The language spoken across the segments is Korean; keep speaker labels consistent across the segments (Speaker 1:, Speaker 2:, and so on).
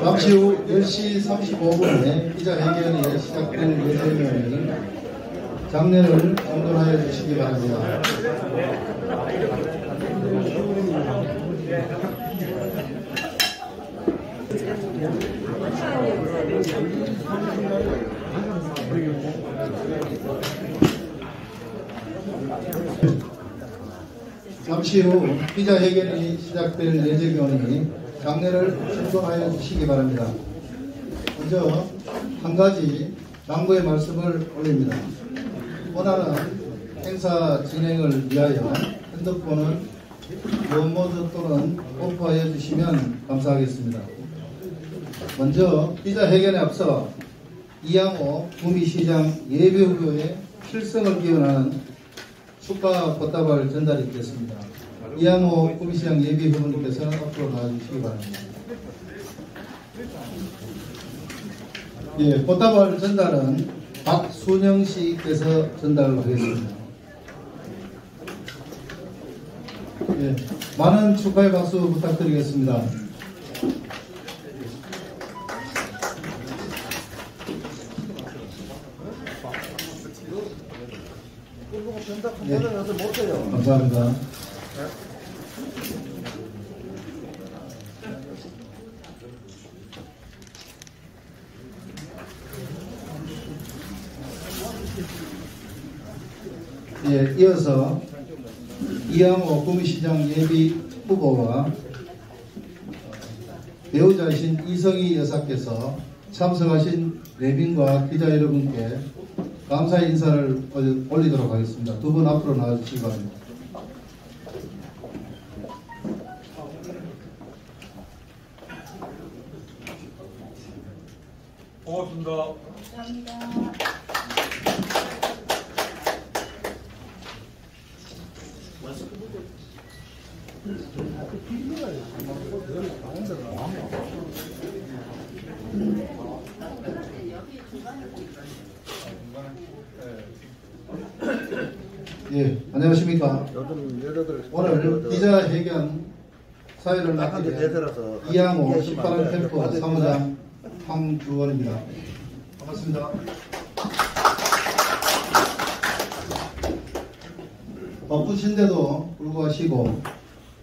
Speaker 1: 잠시 후 10시 35분에 기자회견이 시작될 예정이니 장례를 정돈하여 주시기 바랍니다. 잠시 후 기자회견이 시작될 예정이니 장례를 정돈하여 주시기 바랍니다. 먼저 한 가지 당부의 말씀을 올립니다. 원하는 행사 진행을 위하여 핸드폰은 모드 또는 오프하여 주시면 감사하겠습니다. 먼저 기자회견에 앞서 이양호 구미시장 예비후보의 필승을 기원하는 축하 꽃다발 전달이 있겠습니다. 이양호 구미시장 예비후보님께서는 앞으로 나와주시기 바랍니다. 예, 꽃다발 전달은 박순영 씨께서 전달을 하겠습니다. 예, 많은 축하의 박수 부탁드리겠습니다. 예, 감사합니다. 예, 이어서 이양호 구미시장 예비 후보와 배우자이신 이성희 여사께서 참석하신 내빈과 기자 여러분께 감사 인사를 올리도록 하겠습니다. 두 분 앞으로 나와주시기 바랍니다.
Speaker 2: 고맙습니다.
Speaker 3: 감사합니다.
Speaker 1: 예, 안녕하십니까. 오늘 기자회견 사회를 맡게 된 이양호 18월 캠프 사무장 황주원입니다. 반갑습니다. 바쁘신데도 불구하시고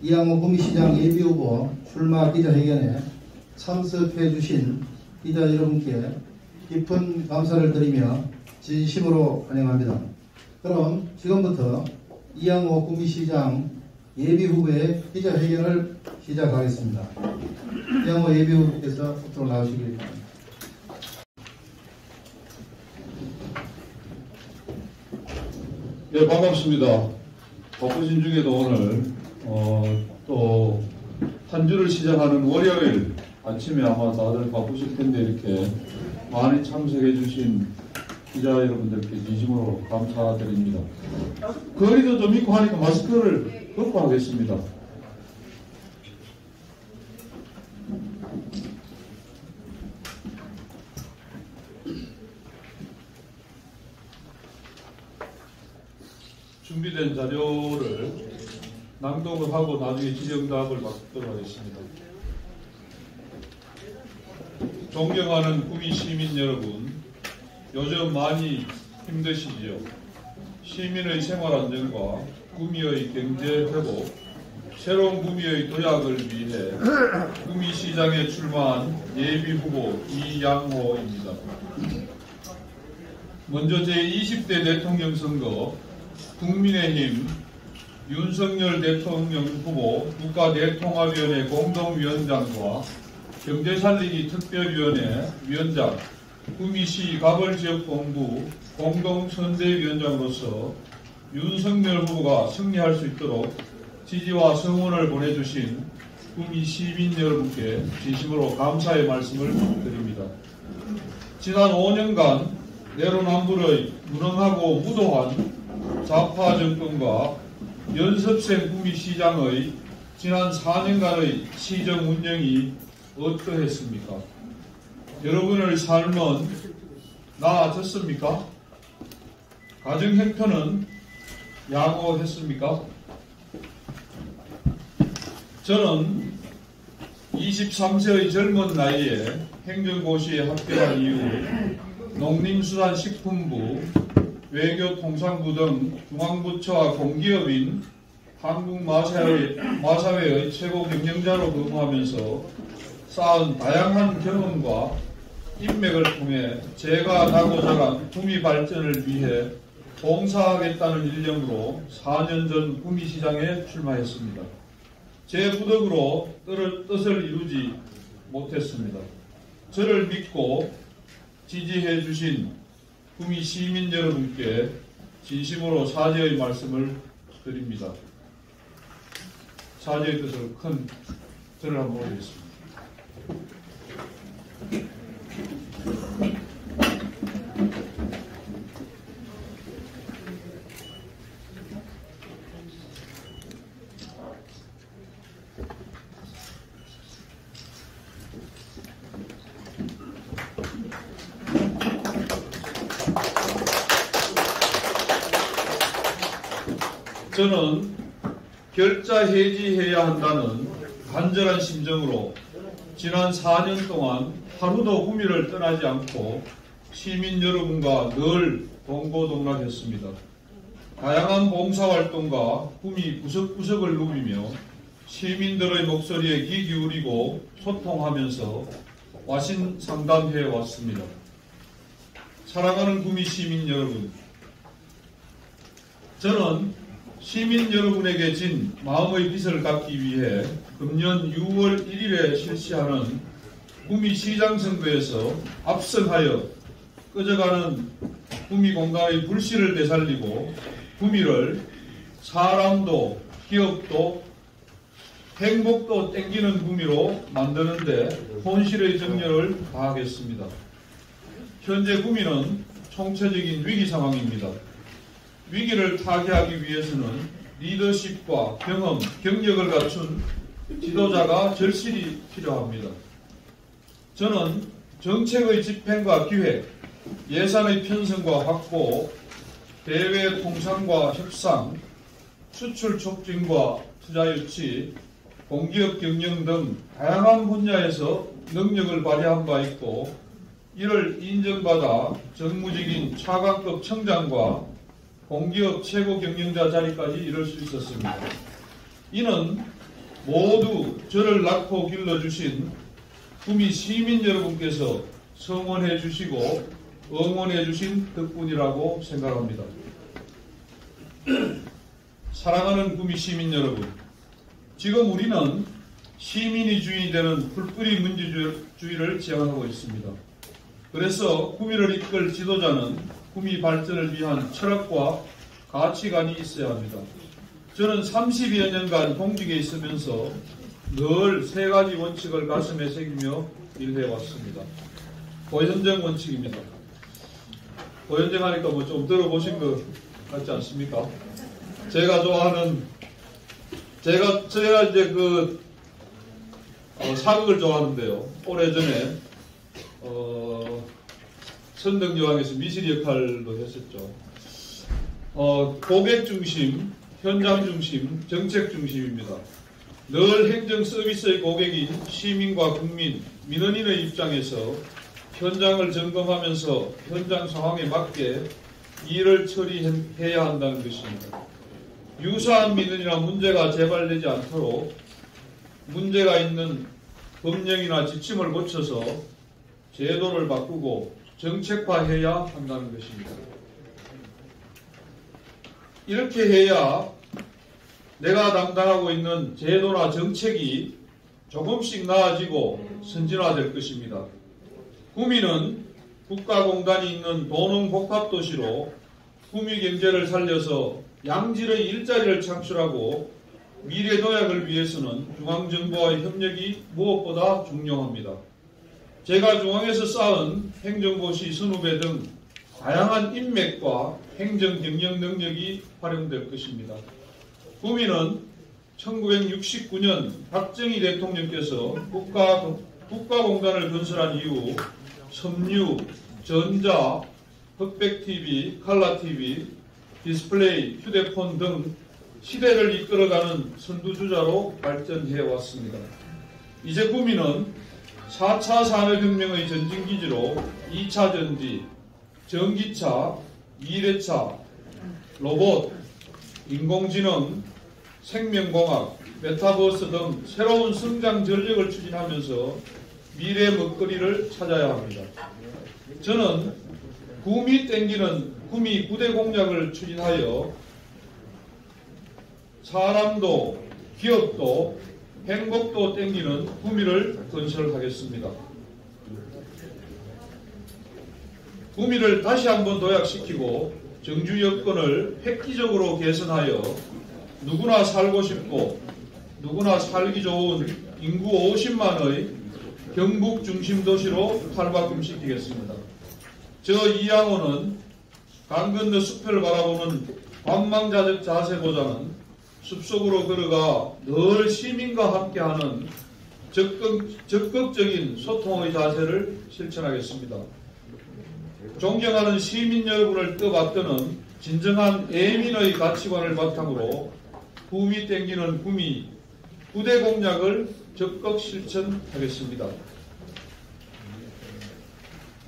Speaker 1: 이양호 구미시장 예비후보 출마 기자회견에 참석해 주신 기자 여러분께 깊은 감사를 드리며 진심으로 환영합니다. 그럼 지금부터 이양호 구미시장 예비후보의 기자회견을 시작하겠습니다. 이양호 예비후보께서 앞으로 나오시기 바랍니다.
Speaker 2: 네, 반갑습니다. 바쁘신 중에도 오늘 또 한 주를 시작하는 월요일 아침에 아마 다들 바쁘실 텐데 이렇게 많이 참석해 주신 기자 여러분들께 진심으로 감사드립니다. 거리도 좀 있고 하니까 마스크를 벗고 하겠습니다. 준비된 자료를 낭독을 하고 나중에 질의응답을 받도록 하겠습니다. 존경하는 구미 시민 여러분, 요즘 많이 힘드시지요? 시민의 생활 안정과 구미의 경제 회복, 새로운 구미의 도약을 위해 구미시장에 출마한 예비후보 이양호입니다. 먼저 제20대 대통령 선거 국민의힘 윤석열 대통령 후보 국가대통합위원회 공동위원장과 경제살리기 특별위원회 위원장, 구미시 가벌지역본부 공동선대위원장으로서 윤석열 후보가 승리할 수 있도록 지지와 성원을 보내주신 구미 시민 여러분께 진심으로 감사의 말씀을 드립니다. 지난 5년간 내로남불의 무능하고 무도한 좌파 정권과 연습생 구미시장의 지난 4년간의 시정 운영이 어떠했습니까? 여러분의 삶은 나아졌습니까? 가정 형편은 양호했습니까? 저는 23세의 젊은 나이에 행정고시에 합격한 이후 농림수산식품부, 외교통상부 등 중앙부처와 공기업인 한국마사회의 최고 경영자로 근무하면서 쌓은 다양한 경험과 인맥을 통해 제가 나고자란 구미 발전을 위해 봉사하겠다는 일념으로 4년 전 구미시장에 출마했습니다. 제 부덕으로 뜻을 이루지 못했습니다. 저를 믿고 지지해 주신 구미 시민 여러분께 진심으로 사죄의 말씀을 드립니다. 사죄의 뜻을 큰 절을 한번 올리겠습니다. 저는 결자 해지해야 한다는 간절한 심정으로 지난 4년 동안 하루도 구미를 떠나지 않고 시민 여러분과 늘 동고동락했습니다. 다양한 봉사활동과 구미 구석구석을 누비며 시민들의 목소리에 귀 기울이고 소통하면서 와신 상담해 왔습니다. 사랑하는 구미 시민 여러분, 저는 시민 여러분에게 진 마음의 빚을 갚기 위해 금년 6월 1일에 실시하는 구미시장 선거에서 압승하여 꺼져가는 구미공단의 불씨를 되살리고 구미를 사람도 기업도 행복도 땡기는 구미로 만드는데 혼실의 정열을 다하겠습니다. 현재 구미는 총체적인 위기 상황입니다. 위기를 타개하기 위해서는 리더십과 경험, 경력을 갖춘 지도자가 절실히 필요합니다. 저는 정책의 집행과 기획, 예산의 편성과 확보, 대외 통상과 협상, 수출 촉진과 투자 유치, 공기업 경영 등 다양한 분야에서 능력을 발휘한 바 있고 이를 인정받아 정무직인 차관급 청장과 공기업 최고 경영자 자리까지 이룰 수 있었습니다. 이는 모두 저를 낳고 길러주신 구미 시민 여러분께서 성원해 주시고 응원해 주신 덕분이라고 생각합니다. 사랑하는 구미 시민 여러분, 지금 우리는 시민이 주인이 되는 풀뿌리 민주주의를 지향하고 있습니다. 그래서 구미를 이끌 지도자는 구미 발전을 위한 철학과 가치관이 있어야 합니다. 저는 30여 년간 공직에 있으면서 늘 세 가지 원칙을 가슴에 새기며 일해왔습니다. 고현정 원칙입니다. 고현정 하니까 뭐 좀 들어보신 것 같지 않습니까? 제가 좋아하는, 제가 이제 사극을 좋아하는데요. 오래전에, 선덕여왕에서 미실 역할도 했었죠. 고객 중심, 현장 중심, 정책 중심입니다. 늘 행정 서비스의 고객인 시민과 국민, 민원인의 입장에서 현장을 점검하면서 현장 상황에 맞게 일을 처리해야 한다는 것입니다. 유사한 민원이나 문제가 재발되지 않도록 문제가 있는 법령이나 지침을 고쳐서 제도를 바꾸고 정책화해야 한다는 것입니다. 이렇게 해야 내가 담당하고 있는 제도나 정책이 조금씩 나아지고 선진화될 것입니다. 구미는 국가공단이 있는 도농복합도시로 구미 경제를 살려서 양질의 일자리를 창출하고 미래 도약을 위해서는 중앙정부와의 협력이 무엇보다 중요합니다. 제가 중앙에서 쌓은 행정고시 선후배 등 다양한 인맥과 행정 경영 능력이 활용될 것입니다. 구미는 1969년 박정희 대통령께서 국가공단을 건설한 이후 섬유, 전자, 흑백TV, 컬러TV, 디스플레이, 휴대폰 등 시대를 이끌어가는 선두주자로 발전해 왔습니다. 이제 구미는 4차 산업혁명의 전진기지로 2차 전지, 전기차, 미래차, 로봇, 인공지능, 생명공학, 메타버스 등 새로운 성장 전력을 추진하면서 미래 먹거리를 찾아야 합니다. 저는 구미 땡기는 구미 9대 공약을 추진하여 사람도 기업도 행복도 땡기는 구미를 건설하겠습니다. 구미를 다시 한번 도약시키고 정주 여건을 획기적으로 개선하여 누구나 살고 싶고 누구나 살기 좋은 인구 50만의 경북 중심 도시로 탈바꿈시키겠습니다. 저 이양호는 강 건너 숲을 바라보는 관망자적 자세보다는 숲속으로 걸어가 늘 시민과 함께하는 적극적인 소통의 자세를 실천하겠습니다. 존경하는 시민 여러분을 떠받드는 진정한 애민의 가치관을 바탕으로 구미 땡기는 구미 9대 공약을 적극 실천하겠습니다.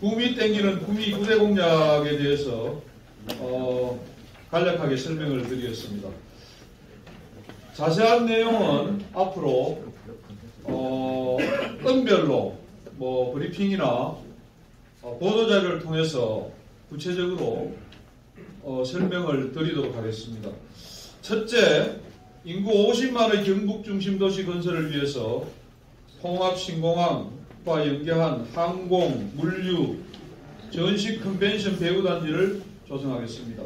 Speaker 2: 구미 땡기는 구미 9대 공약에 대해서 간략하게 설명을 드리겠습니다. 자세한 내용은 앞으로 건별로 브리핑이나 보도자료를 통해서 구체적으로 설명을 드리도록 하겠습니다. 첫째, 인구 50만의 경북 중심 도시 건설을 위해서 통합 신공항과 연계한 항공, 물류, 전시 컨벤션 배후단지를 조성하겠습니다.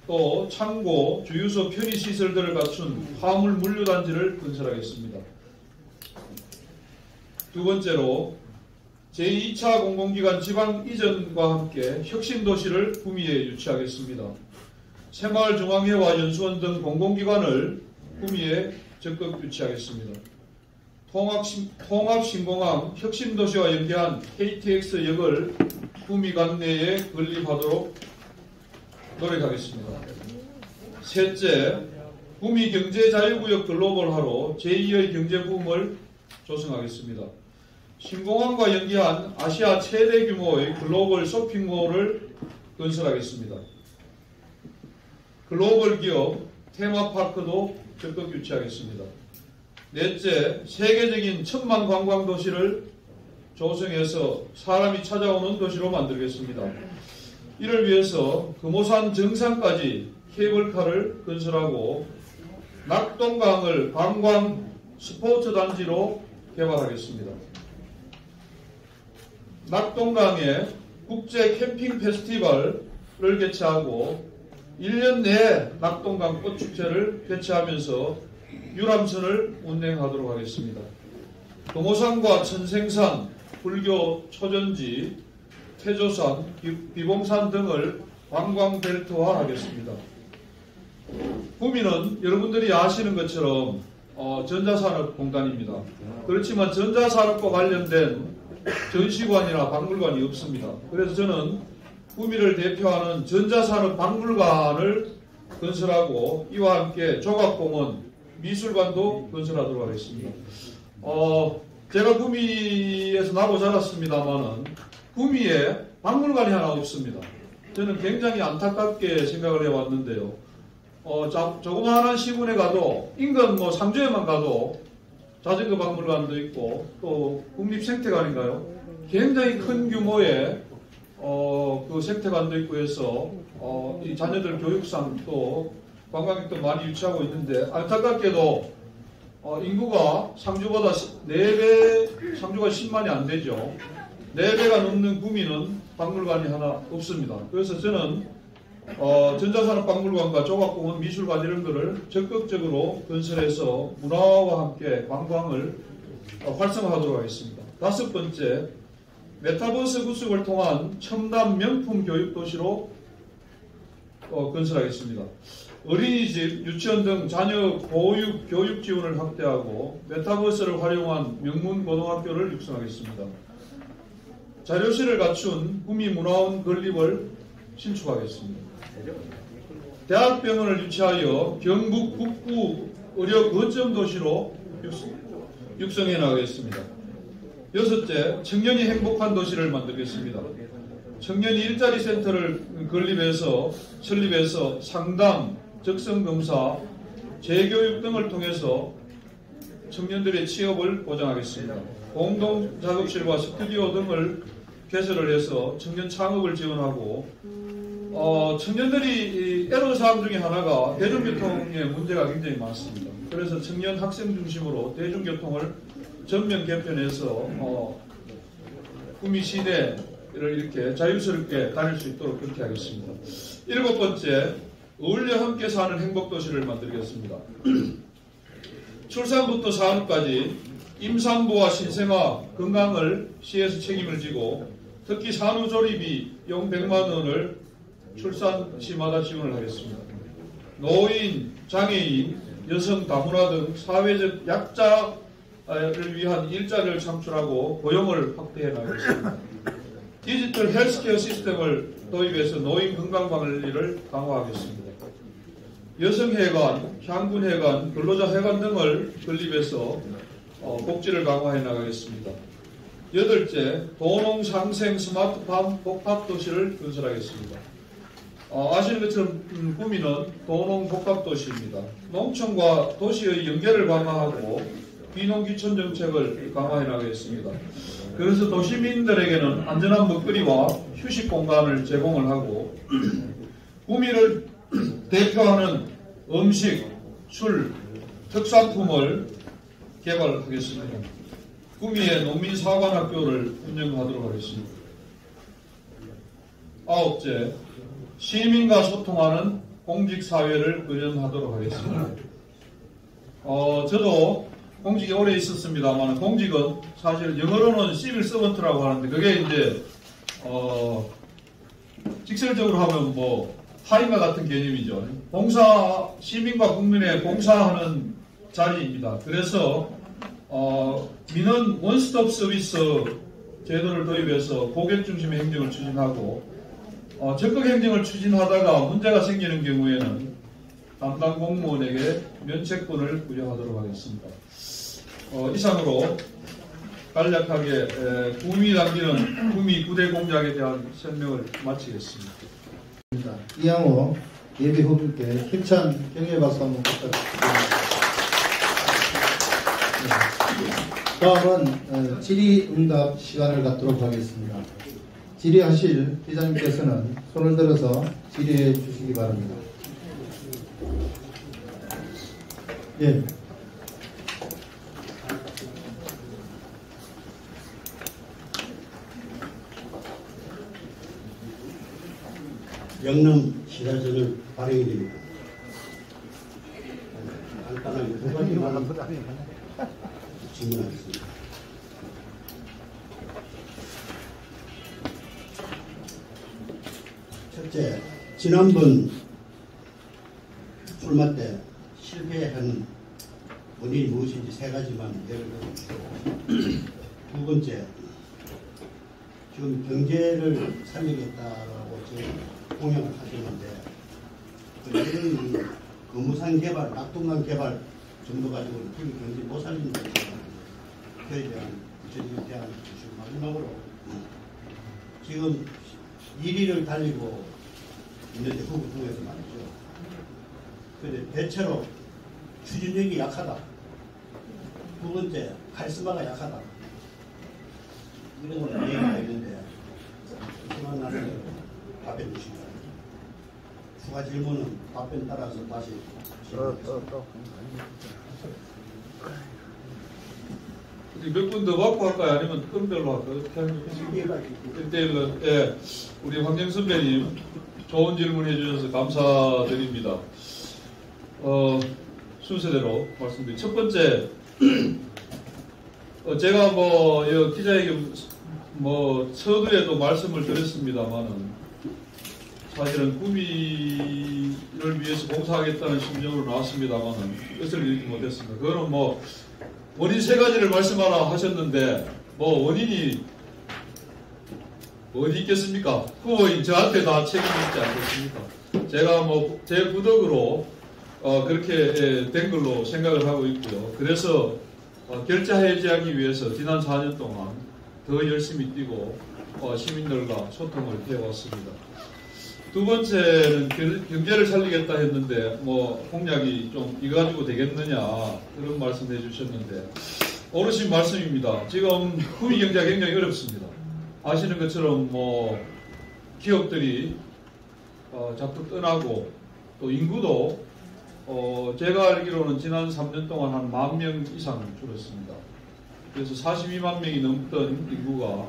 Speaker 2: 또 창고, 주유소 편의시설들을 갖춘 화물 물류단지를 건설하겠습니다. 두 번째로 제2차 공공기관 지방 이전과 함께 혁신도시를 구미에 유치하겠습니다. 새마을중앙회와 연수원 등 공공기관을 구미에 적극 유치하겠습니다. 통합신공항 혁신도시와 연계한 KTX역을 구미 관내에 건립하도록 노력하겠습니다. 셋째, 구미 경제자유구역 글로벌화로 제2의 경제부음을 조성하겠습니다. 신공항과 연계한 아시아 최대 규모의 글로벌 쇼핑몰을 건설하겠습니다. 글로벌 기업 테마파크도 적극 유치하겠습니다. 넷째, 세계적인 천만 관광 도시를 조성해서 사람이 찾아오는 도시로 만들겠습니다. 이를 위해서 금오산 정상까지 케이블카를 건설하고 낙동강을 관광 스포츠 단지로 개발하겠습니다. 낙동강에 국제 캠핑 페스티벌을 개최하고 1년 내에 낙동강 꽃축제를 개최하면서 유람선을 운행하도록 하겠습니다. 금오산과 천생산, 불교 초전지, 태조산, 비봉산 등을 관광벨트화하겠습니다. 구미는 여러분들이 아시는 것처럼 전자산업공단입니다. 그렇지만 전자산업과 관련된 전시관이나 박물관이 없습니다. 그래서 저는 구미를 대표하는 전자산업 박물관을 건설하고 이와 함께 조각공원, 미술관도 건설하도록 하겠습니다. 제가 구미에서 나고 자랐습니다만은 구미에 박물관이 하나 없습니다. 저는 굉장히 안타깝게 생각을 해왔는데요. 조그마한 시군에 가도 인근 상주에만 가도 자전거 박물관도 있고 또 국립생태관인가요? 굉장히 큰 규모의 그 생태관도 있고 해서 이 자녀들 교육상 또 관광객도 많이 유치하고 있는데 안타깝게도 인구가 상주보다 4배, 상주가 10만이 안 되죠. 4배가 넘는 구미는 박물관이 하나 없습니다. 그래서 저는 전자산업박물관과 조각공원, 미술관 이런 거를 적극적으로 건설해서 문화와 함께 관광을 활성화하도록 하겠습니다. 다섯 번째, 메타버스 구축을 통한 첨단 명품 교육도시로 건설하겠습니다. 어린이집, 유치원 등 자녀 보육, 교육 지원을 확대하고 메타버스를 활용한 명문 고등학교를 육성하겠습니다. 자료실을 갖춘 구미 문화원 건립을 신축하겠습니다. 대학병원을 유치하여 경북 북부 의료 거점 도시로 육성해 나가겠습니다. 여섯째, 청년이 행복한 도시를 만들겠습니다. 청년이 일자리 센터를 설립해서 상담, 적성검사, 재교육 등을 통해서 청년들의 취업을 보장하겠습니다. 공동 작업실과 스튜디오 등을 개설을 해서 청년 창업을 지원하고, 청년들이 애로사항 중에 하나가 대중교통의 문제가 굉장히 많습니다. 그래서 청년 학생 중심으로 대중교통을 전면 개편해서 구미 시내를 이렇게 자유스럽게 다닐 수 있도록 그렇게 하겠습니다. 일곱 번째, 어울려 함께 사는 행복도시를 만들겠습니다. 출산부터 산후까지 임산부와 신생아 건강을 시에서 책임을 지고, 특히 산후조리비 용 100만 원을 출산 시마다 지원을 하겠습니다. 노인, 장애인, 여성 다문화 등 사회적 약자를 위한 일자리를 창출하고 고용을 확대해 나가겠습니다. 디지털 헬스케어 시스템을 도입해서 노인 건강관리를 강화하겠습니다. 여성회관, 향군회관, 근로자회관 등을 건립해서 복지를 강화해 나가겠습니다. 여덟째, 도농상생 스마트팜 복합도시를 건설하겠습니다. 아시는 것처럼 구미는 도농복합도시입니다. 농촌과 도시의 연계를 강화하고 귀농귀촌 정책을 강화해 나가겠습니다. 그래서 도시민들에게는 안전한 먹거리와 휴식 공간을 제공을 하고, 구미를 대표하는 음식, 술, 특산품을 개발하겠습니다. 구미에 농민사관학교를 운영하도록 하겠습니다. 아홉째, 시민과 소통하는 공직사회를 구현하도록 하겠습니다. 저도 공직에 오래 있었습니다만, 공직은 사실 영어로는 시빌 서번트라고 하는데, 그게 이제 직설적으로 하면 타임과 같은 개념이죠. 시민과 국민의 봉사하는 자리입니다. 그래서 민원 원스톱 서비스 제도를 도입해서 고객 중심의 행정을 추진하고, 적극 행정을 추진하다가 문제가 생기는 경우에는 담당 공무원에게 면책권을 부여하도록 하겠습니다. 이상으로 간략하게 구미 담기는 구미 9대 공약에 대한 설명을 마치겠습니다.
Speaker 1: 이양호 예비 후보께 힘찬 격려 박수 한번 부탁드립니다. 다음은 질의응답 시간을 갖도록 하겠습니다. 질의하실 기자님께서는 손을 들어서 질의해 주시기 바랍니다. 예.
Speaker 3: 영남 시사전을 발행이 됩니다. 간단하게 두 가지만 질문하겠습니다. 첫째, 지난번 출마 때 실패한 원인이 무엇인지 세 가지만 예를 들어주시고, 두 번째, 지금 경제를 살리겠다라고 지금 공약을 하셨는데, 이런 거무산 개발, 낙동강 개발 정도 가지고는 국민 경제 못 살린다는 그에 대한 구체적인 대안을 주시고, 마지막으로 지금 1위를 달리고 있는데 후보 중에서 말이죠. 그런데 대체로 추진력이 약하다. 두 번째, 카리스마가 약하다. 이런 걸 얘기가 있는데, 그만 나는 답변 주십니다. 추가 질문은 답변 따라서 다시 질문하겠습니다.
Speaker 2: 몇 분 더 받고 할까요? 아니면 끈별로 할까요? 1대1로. 예, 우리 황정 선배님 좋은 질문 해주셔서 감사드립니다. 순서대로 말씀드립니다. 첫 번째, 제가 기자회견 서두에도 말씀을 드렸습니다만은, 사실은 구미를 위해서 봉사하겠다는 심정으로 나왔습니다만은 뜻을 이루지 못했습니다. 그거는 원인 세 가지를 말씀하라 하셨는데, 원인이 어디 있겠습니까? 후보인 저한테 다 책임이 있지 않겠습니까? 제가 뭐 제 부덕으로 그렇게 된 걸로 생각을 하고 있고요. 그래서 결자 해제하기 위해서 지난 4년 동안 더 열심히 뛰고 시민들과 소통을 해왔습니다. 두 번째는 경제를 살리겠다 했는데 뭐 공약이 좀 이거 가지고 되겠느냐 그런 말씀해 주셨는데 어르신 말씀입니다. 지금 구미 경제가 굉장히 어렵습니다. 아시는 것처럼 뭐 기업들이 자꾸 떠나고 또 인구도 제가 알기로는 지난 3년 동안 한 10,000명 이상 줄었습니다. 그래서 42만 명이 넘던 인구가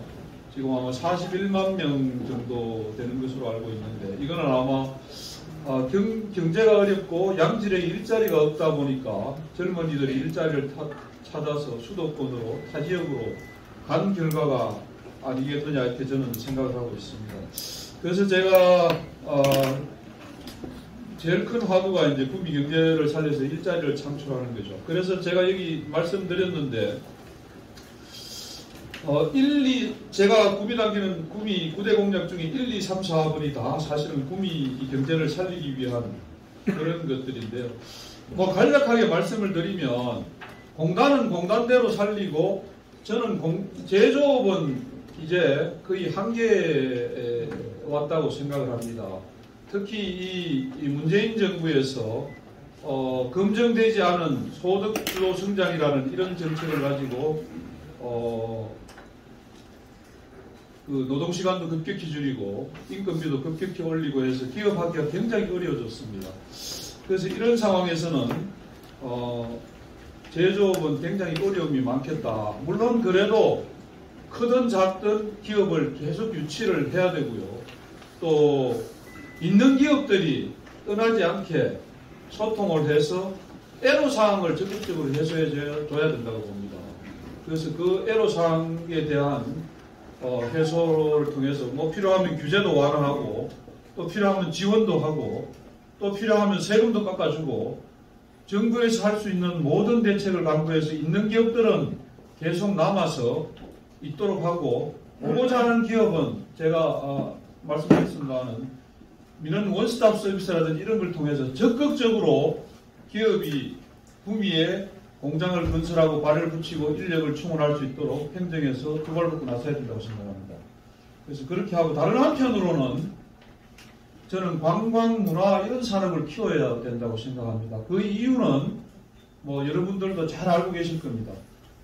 Speaker 2: 지금 아마 41만 명 정도 되는 것으로 알고 있는데 이거는 아마 경제가 어렵고 양질의 일자리가 없다 보니까 젊은이들이 일자리를 찾아서 수도권으로 타 지역으로 간 결과가 아니겠느냐 이렇게 저는 생각을 하고 있습니다. 그래서 제가 제일 큰 화두가 이제 구미 경제를 살려서 일자리를 창출하는 거죠. 그래서 제가 여기 말씀드렸는데 제가 구미 당기는 구미 9대 공약 중에 1, 2, 3, 4번이 다 사실은 구미 경제를 살리기 위한 그런 것들인데요. 뭐 간략하게 말씀을 드리면 공단은 공단대로 살리고 저는 제조업은 이제 거의 한계에 왔다고 생각을 합니다. 특히 이 문재인 정부에서 검증되지 않은 소득주도 성장이라는 이런 정책을 가지고 그 노동시간도 급격히 줄이고 인건비도 급격히 올리고 해서 기업하기가 굉장히 어려워졌습니다. 그래서 이런 상황에서는 제조업은 굉장히 어려움이 많겠다. 물론 그래도 크든 작든 기업을 계속 유치를 해야 되고요. 또 있는 기업들이 떠나지 않게 소통을 해서 애로사항을 적극적으로 해소해 줘야 된다고 봅니다. 그래서 그 애로사항에 대한 해소를 통해서 뭐 필요하면 규제도 완화하고 또 필요하면 지원도 하고 또 필요하면 세금도 깎아주고 정부에서 할 수 있는 모든 대책을 강구해서 있는 기업들은 계속 남아서 있도록 하고 오고자 하는 기업은 제가 말씀드렸습니다는 민원 원스톱 서비스라든지 이런 걸 통해서 적극적으로 기업이 구미에 공장을 건설하고 발을 붙이고 인력을 충원할 수 있도록 행정에서 두 발 벗고 나서야 된다고 생각합니다. 그래서 그렇게 하고 다른 한편으로는 저는 관광, 문화 이런 산업을 키워야 된다고 생각합니다. 그 이유는 뭐 여러분들도 잘 알고 계실 겁니다.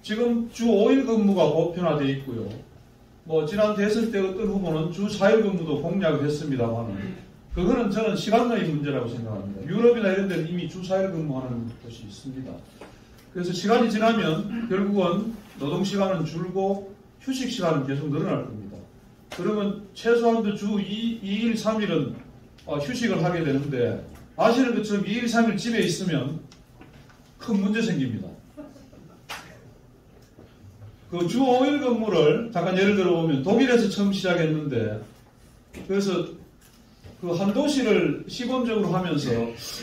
Speaker 2: 지금 주 5일 근무가 보편화되어 있고요. 뭐 지난 대선 때 어떤 후보는 주 4일 근무도 공약을 했습니다만 그거는 저는 시간의 문제라고 생각합니다. 유럽이나 이런 데는 이미 주 4일 근무하는 곳이 있습니다. 그래서 시간이 지나면 결국은 노동시간은 줄고 휴식시간은 계속 늘어날 겁니다. 그러면 최소한도 주 2일, 3일은 휴식을 하게 되는데 아시는 것처럼 2일, 3일 집에 있으면 큰 문제 생깁니다. 그 주 5일 근무를 잠깐 예를 들어보면 독일에서 처음 시작했는데 그래서 그 한 도시를 시범적으로 하면서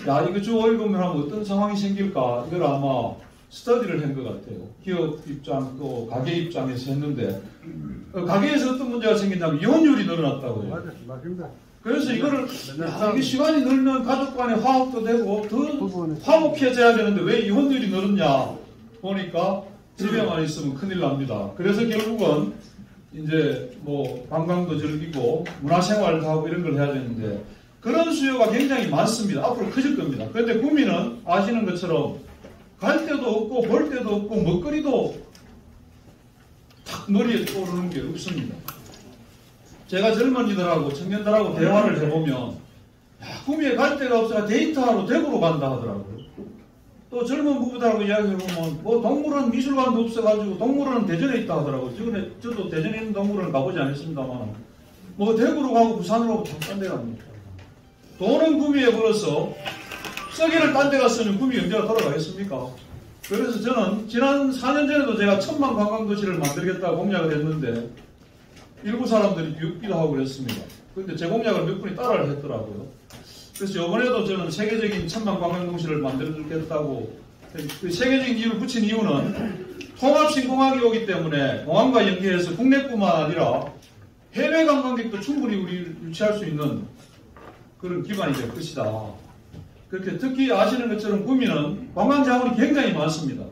Speaker 2: 야 이거 주 5일 근무를 하면 어떤 상황이 생길까 이걸 아마 스터디를 한 것 같아요. 기업 입장 또 가게 입장에서 했는데 가게에서 어떤 문제가 생긴다면 이혼율이 늘어났다고요.
Speaker 4: 맞습니다.
Speaker 2: 그래서 이거를 이게 시간이 늘면 가족 간의 화합도 되고 더 화목해져야 되는데 왜 이혼율이 늘었냐 보니까 집에만 있으면 큰일 납니다. 그래서 결국은 이제 뭐 관광도 즐기고 문화생활도 하고 이런 걸 해야 되는데 그런 수요가 굉장히 많습니다. 앞으로 커질 겁니다. 그런데 구미는 아시는 것처럼 갈 데도 없고 볼 데도 없고 먹거리도 탁 머리에 떠오르는 게 없습니다. 제가 젊은이들하고 청년들하고 대화를 해보면 구미에 갈 데가 없어서 데이트하러 대구로 간다 하더라고요. 또 젊은 부부들하고 이야기해보면 뭐 동물원 미술관도 없어가지고 동물원은 대전에 있다 하더라고요. 저도 대전에 있는 동물원을 가보지 않았습니다만 뭐 대구로 가고 부산으로 가고 딴 데 갑니다. 돈은 구미에 벌어서 썩이를 딴 데 갔으면 구미 경제가 돌아가겠습니까? 그래서 저는 지난 4년 전에도 제가 1000만 관광도시를 만들겠다고 공약을 했는데 일부 사람들이 비웃기도 하고 그랬습니다. 그런데 제 공약을 몇 분이 따라를 했더라고요. 그래서 이번에도 저는 세계적인 1000만 관광도시를 만들겠다고 그 세계적인 이유를 붙인 이유는 통합신공항이 오기 때문에 공항과 연계해서 국내뿐만 아니라 해외 관광객도 충분히 우리 유치할 수 있는 그런 기반이 될 것이다. 그렇게 특히 아시는 것처럼 구미는 관광 자원이 굉장히 많습니다.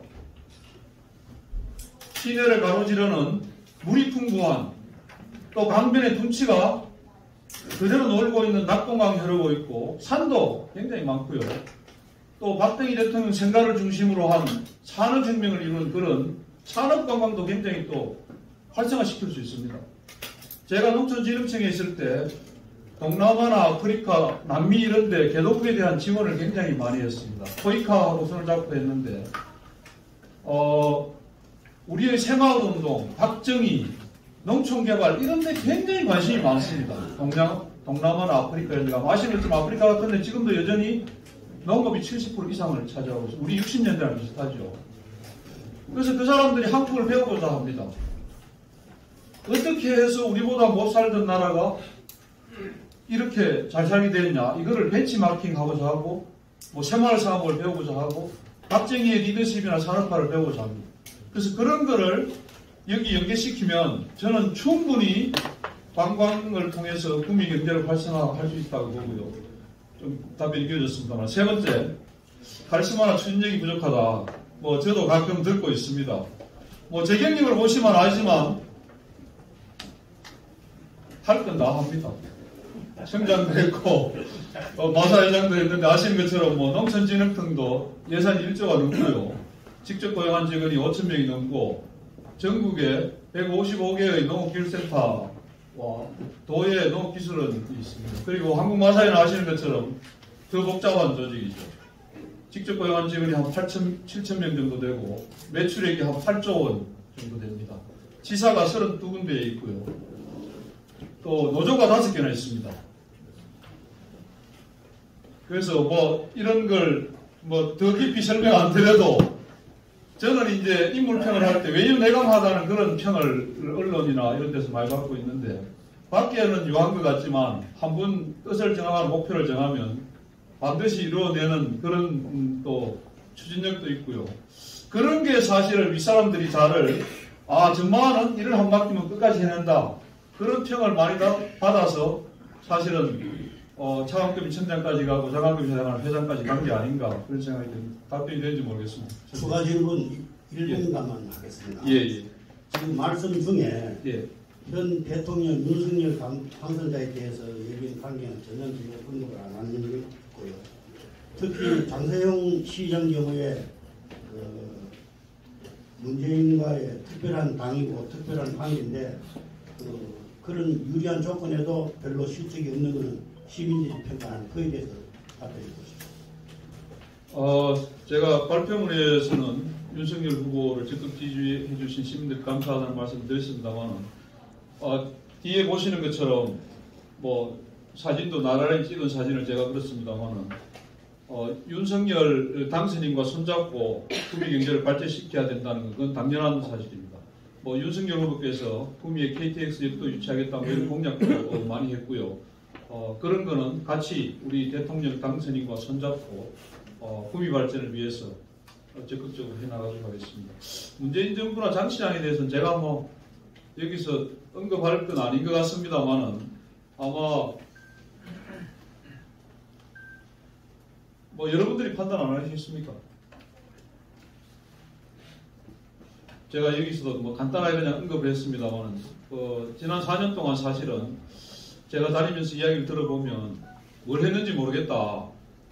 Speaker 2: 시내를 가로지르는 물이 풍부한 또 강변의 둔치가 그대로 놀고 있는 낙동강이 흐르고 있고 산도 굉장히 많고요. 또 박정희 대통령 생가를 중심으로 한 산업혁명을 이루는 그런 산업관광도 굉장히 또 활성화시킬 수 있습니다. 제가 농촌진흥청에 있을 때 동남아나 아프리카, 남미 이런 데 개도국에 대한 지원을 굉장히 많이 했습니다. 코이카하고 손을 잡고 했는데 우리의 새마을운동, 박정희, 농촌개발 이런 데 굉장히 관심이 많습니다. 동남아나 아프리카 이런 데가 아시는 것처럼 아프리카 같은 데 지금도 여전히 농업이 70% 이상을 차지하고 있어요. 우리 60년대랑 비슷하죠. 그래서 그 사람들이 한국을 배우고자 합니다. 어떻게 해서 우리보다 못 살던 나라가 이렇게 잘 살게 됐냐, 이거를 벤치마킹하고자 하고 뭐 새마을 사업을 배우고자 하고 박정희의 리더십이나 산업화를 배우고자 합니다. 그래서 그런 거를 여기 연계시키면 저는 충분히 관광을 통해서 구미 경제를 활성화할 수 있다고 보고요. 좀 답변이 길어졌습니다만, 세 번째, 카리스마나 추진력이 부족하다. 뭐 저도 가끔 듣고 있습니다. 뭐 제 경력을 보시면 알지만 할 건 다 합니다. 청장도 했고 마사회장도 했는데 아시는 것처럼 뭐 농촌진흥청도 예산 1조가 넘고요. 직접 고용한 직원이 5,000명이 넘고 전국에 155개의 농업기술센터와 도의 농업기술원이 있습니다. 그리고 한국마사회는 아시는 것처럼 더 복잡한 조직이죠. 직접 고용한 직원이 한 7,000명 정도 되고 매출액이 한 8조 원 정도 됩니다. 지사가 32군데에 있고요. 또 노조가 5개나 있습니다. 그래서 뭐 이런 걸 뭐 더 깊이 설명 안 드려도 저는 이제 인물평을 할 때 외유내강하다는 그런 평을 언론이나 이런 데서 많이 받고 있는데 밖에는 유한 것 같지만 한번 뜻을 정하고 목표를 정하면 반드시 이루어내는 그런 또 추진력도 있고요. 그런 게 사실은 윗사람들이 저를 정마는 일을 한 바퀴면 끝까지 해낸다. 그런 평을 많이 받아서 사실은 차관급이 천장까지 가고 장관급이 회장까지 간 게 아닌가 그런 생각이 듭니다. 답변이 되는지 모르겠습니다.
Speaker 3: 추가 질문 1분간만 하겠습니다.
Speaker 2: 예.
Speaker 3: 지금 말씀 중에
Speaker 2: 예.
Speaker 3: 현 대통령 윤석열 당선자에 대해서 얘기한 관계는 전혀 언급을 안 하는 게 있고요. 특히 장세용 시장 경우에 문재인과의 특별한 당이고 특별한 관계인데 그런 유리한 조건에도 별로 실적이 없는 것은 시민들이 평가하는 그에 대해서 답변해 보십시오.
Speaker 2: 제가 발표문에서는 윤석열 후보를 적극 지지해 주신 시민들 감사하다는 말씀을 드렸습니다만 뒤에 보시는 것처럼 뭐 사진도 나란히 찍은 사진을 제가 그렇습니다만 윤석열 당선인과 손잡고 구미 경제를 발전시켜야 된다는 건 그건 당연한 사실입니다. 뭐 윤석열 후보께서 구미에 KTX 역도 유치하겠다고 이런 공약도 많이 했고요. 그런 거는 같이 우리 대통령 당선인과 손잡고 구미 발전을 위해서 적극적으로 해나가도록 하겠습니다. 문재인 정부나 장 시장에 대해서는 제가 뭐 여기서 언급할 건 아닌 것 같습니다만은 아마 뭐 여러분들이 판단 안 하시겠습니까? 제가 여기서도 뭐 간단하게 그냥 언급을 했습니다만은 지난 4년 동안 사실은 제가 다니면서 이야기를 들어보면 뭘 했는지 모르겠다.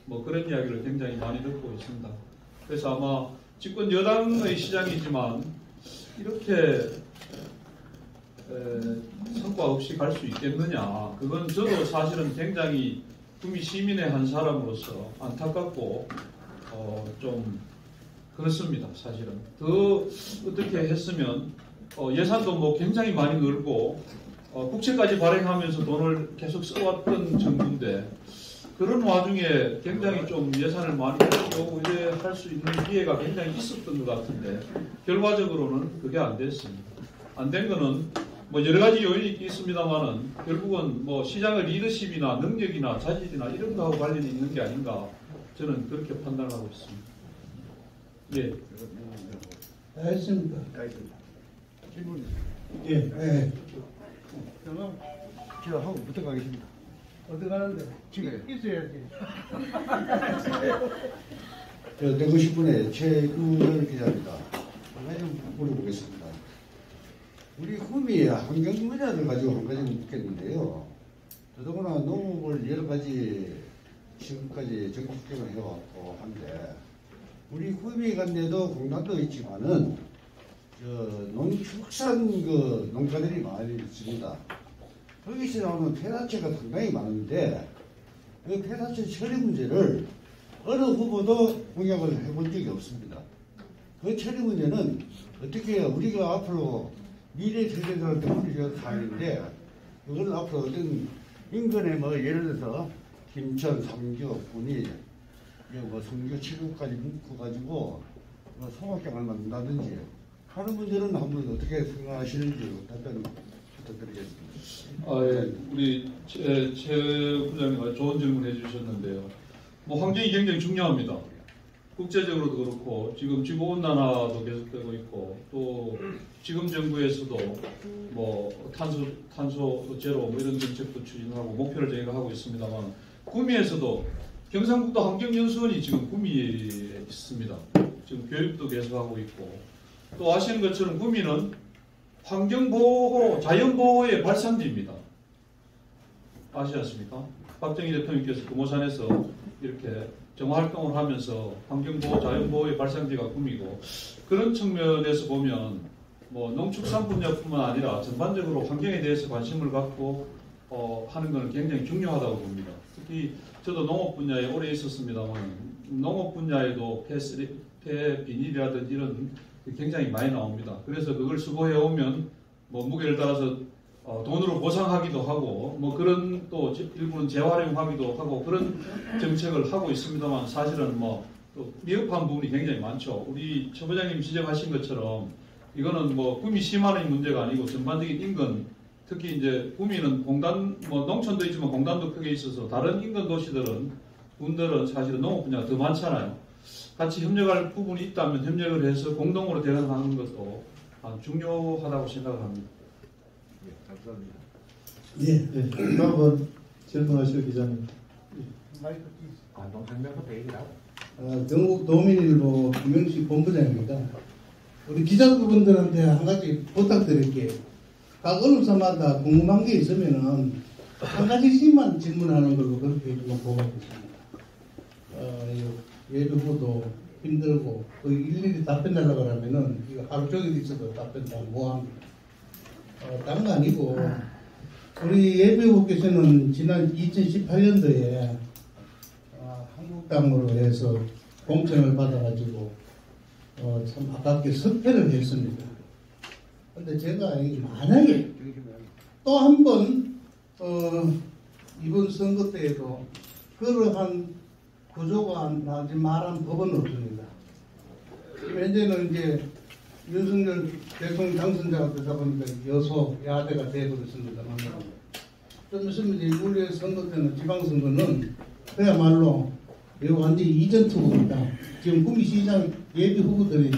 Speaker 2: 뭐 그런 이야기를 굉장히 많이 듣고 있습니다. 그래서 아마 집권 여당의 시장이지만 이렇게 성과 없이 갈 수 있겠느냐. 그건 저도 사실은 굉장히 구미 시민의 한 사람으로서 안타깝고 좀 그렇습니다. 사실은 더 어떻게 했으면 예산도 뭐 굉장히 많이 늘고 국채까지 발행하면서 돈을 계속 써왔던 정부인데 그런 와중에 굉장히 좀 예산을 많이 쓰고 이제 할 수 있는 기회가 굉장히 있었던 것 같은데 결과적으로는 그게 안 됐습니다. 안 된 거는 뭐 여러 가지 요인이 있습니다만은 결국은 뭐 시장의 리더십이나 능력이나 자질이나 이런 거하고 관련이 있는 게 아닌가 저는 그렇게 판단하고 있습니다. 예.
Speaker 4: 알겠습니다.
Speaker 5: 질문.
Speaker 4: 예.
Speaker 5: 그러면 제가 한번 부탁하겠습니다.
Speaker 4: 어디 가는데? 지금 있어야지.
Speaker 5: 저 대구신문의 최규열 기자입니다. 한 가지 물어보겠습니다. 우리 후미 환경 분야를 가지고 한 가지 묻겠는데요. 더더구나 농업을 여러 가지 지금까지 정책적으로 해왔고 한데 우리 후미 간데도 공단도 있지만은 농축산 그 농가들이 많이 있습니다. 거기서 나오는 폐사체가 상당히 많은데 그 폐사체 처리 문제를 어느 후보도 공약을 해본 적이 없습니다. 그 처리 문제는 어떻게 우리가 앞으로 미래 세대들한테 물려줄 사항인데 이걸 앞으로 어떤 인근에 뭐 예를 들어서 김천, 상주, 군위, 뭐 성주, 칠구까지 묶어가지고 뭐 소각장을 만든다든지 하는 문제는 한번 어떻게 생각하시는지 답변 부탁드리겠습니다.
Speaker 2: 예. 우리 최 부장님 좋은 질문 해주셨는데요. 뭐 환경이 굉장히 중요합니다. 국제적으로도 그렇고 지금 지구 온난화도 계속되고 있고 또 지금 정부에서도 뭐 탄소 제로 뭐 이런 정책도 추진하고 목표를 저희가 하고 있습니다만 구미에서도 경상북도 환경연수원이 지금 구미에 있습니다. 지금 교육도 계속하고 있고 또 아시는 것처럼 구미는 환경보호, 자연보호의 발상지입니다. 아시지 않습니까? 박정희 대통령께서 금오산에서 이렇게 정화활동을 하면서 환경보호, 자연보호의 발상지가 구미고 그런 측면에서 보면 뭐 농축산 분야뿐만 아니라 전반적으로 환경에 대해서 관심을 갖고 하는 것은 굉장히 중요하다고 봅니다. 특히 저도 농업 분야에 오래 있었습니다만 농업 분야에도 폐 비닐이라든지 이런 굉장히 많이 나옵니다. 그래서 그걸 수거해 오면 뭐 무게를 따라서 돈으로 보상하기도 하고 뭐 그런 또 일부는 재활용하기도 하고 그런 정책을 하고 있습니다만 사실은 뭐 또 미흡한 부분이 굉장히 많죠. 우리 최 부장님 지적하신 것처럼 이거는 뭐 구미 시만의 문제가 아니고 전반적인 인근 특히 이제 구미는 공단 뭐 농촌도 있지만 공단도 크게 있어서 다른 인근 도시들은 군들은 사실은 농업 분야가 더 많잖아요. 같이 협력할 부분이 있다면 협력을 해서 공동으로 대응하는 것도 중요하다고 생각을 합니다.
Speaker 5: 네, 감사합니다.
Speaker 1: 네. 다음은 질문하실 기자님.
Speaker 4: 경북 도민일보 김영식 본부장입니다. 우리 기자분들한테 한 가지 부탁드릴게요. 각 언론사마다 궁금한 게 있으면은 한 가지씩만 질문하는 걸로 그렇게 해주면 고맙겠습니다. 예비후보도 힘들고 그 일일이 답변 달라고 하면은 이거 하루 종일 있어도 답변 다 뭐합니다. 다른 거 아니고 우리 예비후보께서는 지난 2018년도에 한국당으로 해서 공천을 받아가지고 참 아깝게 석패를 했습니다. 근데 제가 만약에 또 한 번 이번 선거 때에도 그러한 구조가 나지 말한 법은 없습니다. 현재는 이제 윤석열 대통령 당선자가 되다 보니까 여소 야대가 되어버렸습니다만 좀 있으면 이제 6월 선거 때는 지방선거는 그야말로 이거 완전히 이전 투구입니다. 지금 구미시장 예비 후보들이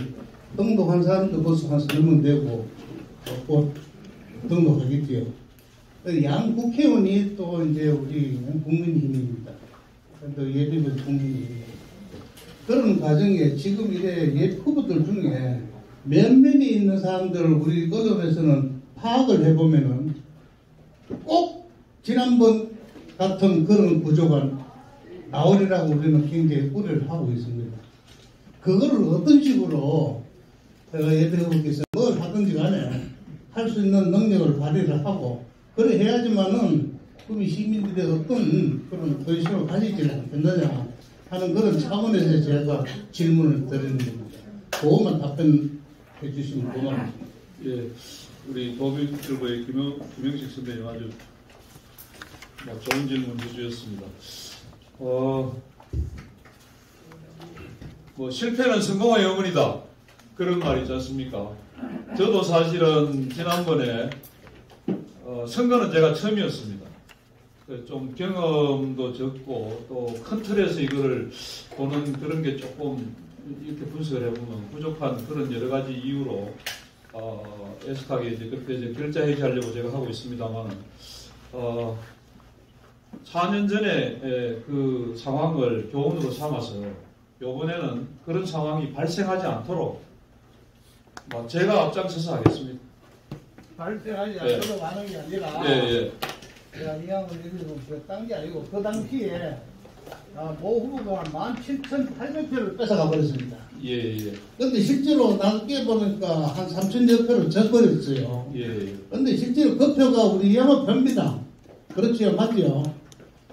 Speaker 4: 등록한 사람도 벌써 한 3명 되고 곧 등록하겠지요. 양 국회의원이 또 이제 우리 국민힘입니다. 또 예비군 국민힘입니다. 그런 과정에 지금 이래 예비 후보들 중에 몇몇이 있는 사람들을 우리 언론에서는 파악을 해보면은 꼭 지난번 같은 그런 구조가 나오리라고 우리는 굉장히 우려를 하고 있습니다. 그거를 어떤 식으로 예비 후보께서 뭘 하든지 간에 할 수 있는 능력을 발휘를 하고 그래 해야지만은 우리 시민들의 어떤 그런 의심을 가지지 않겠느냐 하는 그런 차원에서 제가 질문을 드리는 겁니다. 그것만 답변해 주시면 고맙습니다.
Speaker 2: 예, 우리 도민일보의 김영식 선배님 아주 좋은 질문 해주셨습니다. 뭐 실패는 성공의 어머니다 그런 말이 있지 않습니까? 저도 사실은 지난번에 선거는 제가 처음이었습니다. 좀 경험도 적고 또 큰 틀에서 이거를 보는 그런 게 조금 이렇게 분석을 해보면 부족한 그런 여러 가지 이유로 애석하게 이제 그렇게 이제 결자 해지하려고 제가 하고 있습니다만 4년 전에 그 상황을 교훈으로 삼아서 이번에는 그런 상황이 발생하지 않도록 제가 앞장서서 하겠습니다.
Speaker 4: 발생하지
Speaker 2: 예.
Speaker 4: 않도록 하는 게 아니라
Speaker 2: 예.
Speaker 4: 제가 이양을 얘기해서 딴게 아니고 그 당시에 모 후보가 17,800표를 뺏어가 버렸습니다.
Speaker 2: 예.
Speaker 4: 근데 실제로 나중에 보니까 한 3,000여 표를 져버렸어요.
Speaker 2: 예.
Speaker 4: 근데 실제로 그 표가 우리 이양호 표입니다. 그렇지요, 맞죠?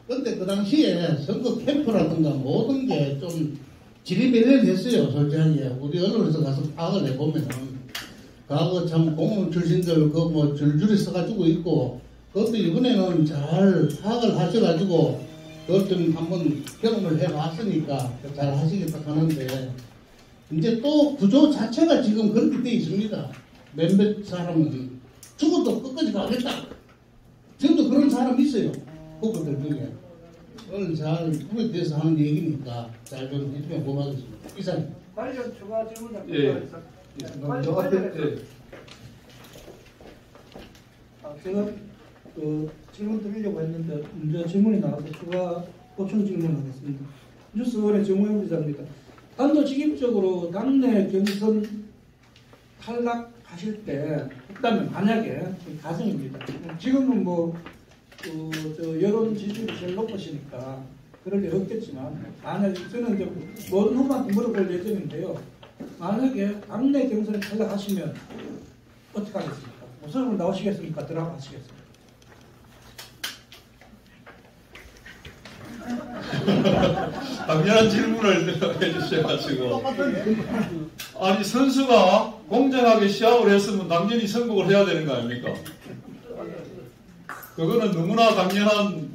Speaker 4: 근데 그 당시에 선거 캠프라든가 모든 게 좀 지리멸렬했어요, 솔직하게. 우리 언론에서 가서 파악을 해보면은. 과거 참 공무원 출신들 그 뭐 줄줄이 써가지고 있고, 그것도 이번에는 잘 파악을 하셔가지고, 그것 좀 한번 경험을 해봤으니까 잘 하시겠다 하는데, 이제 또 구조 자체가 지금 그렇게 돼 있습니다. 몇몇 사람은 죽어도 끝까지 가겠다. 지금도 그런 사람 있어요. 후보들 중에. 오늘 잘 후보에 대해서 하는 얘기니까 잘 좀 해주면 고맙겠습니다. 이사님.
Speaker 6: 관련 추가 질문
Speaker 2: 예.
Speaker 6: 제가 질문 드리려고 했는데 문제 질문이 나와서 추가 보충 질문하겠습니다. 뉴스원의 정호영 기자입니다. 단도직입적으로 당내 경선 탈락하실 때 했다면 만약에 가정입니다. 지금은 여론 지지율이 제일 높으시니까 그럴 일 없겠지만 만약에 저는 이제 모든 후보한테 물어볼 예정인데요. 만약에 당내 경선에 탈락하시면 어떻게 하겠습니까? 무슨 나오시겠습니까? 들어가시겠습니까?
Speaker 2: 당연한 질문을 해주셔가지고 아니 선수가 공정하게 시합을 했으면 당연히 승복을 해야 되는 거 아닙니까? 그거는 너무나 당연한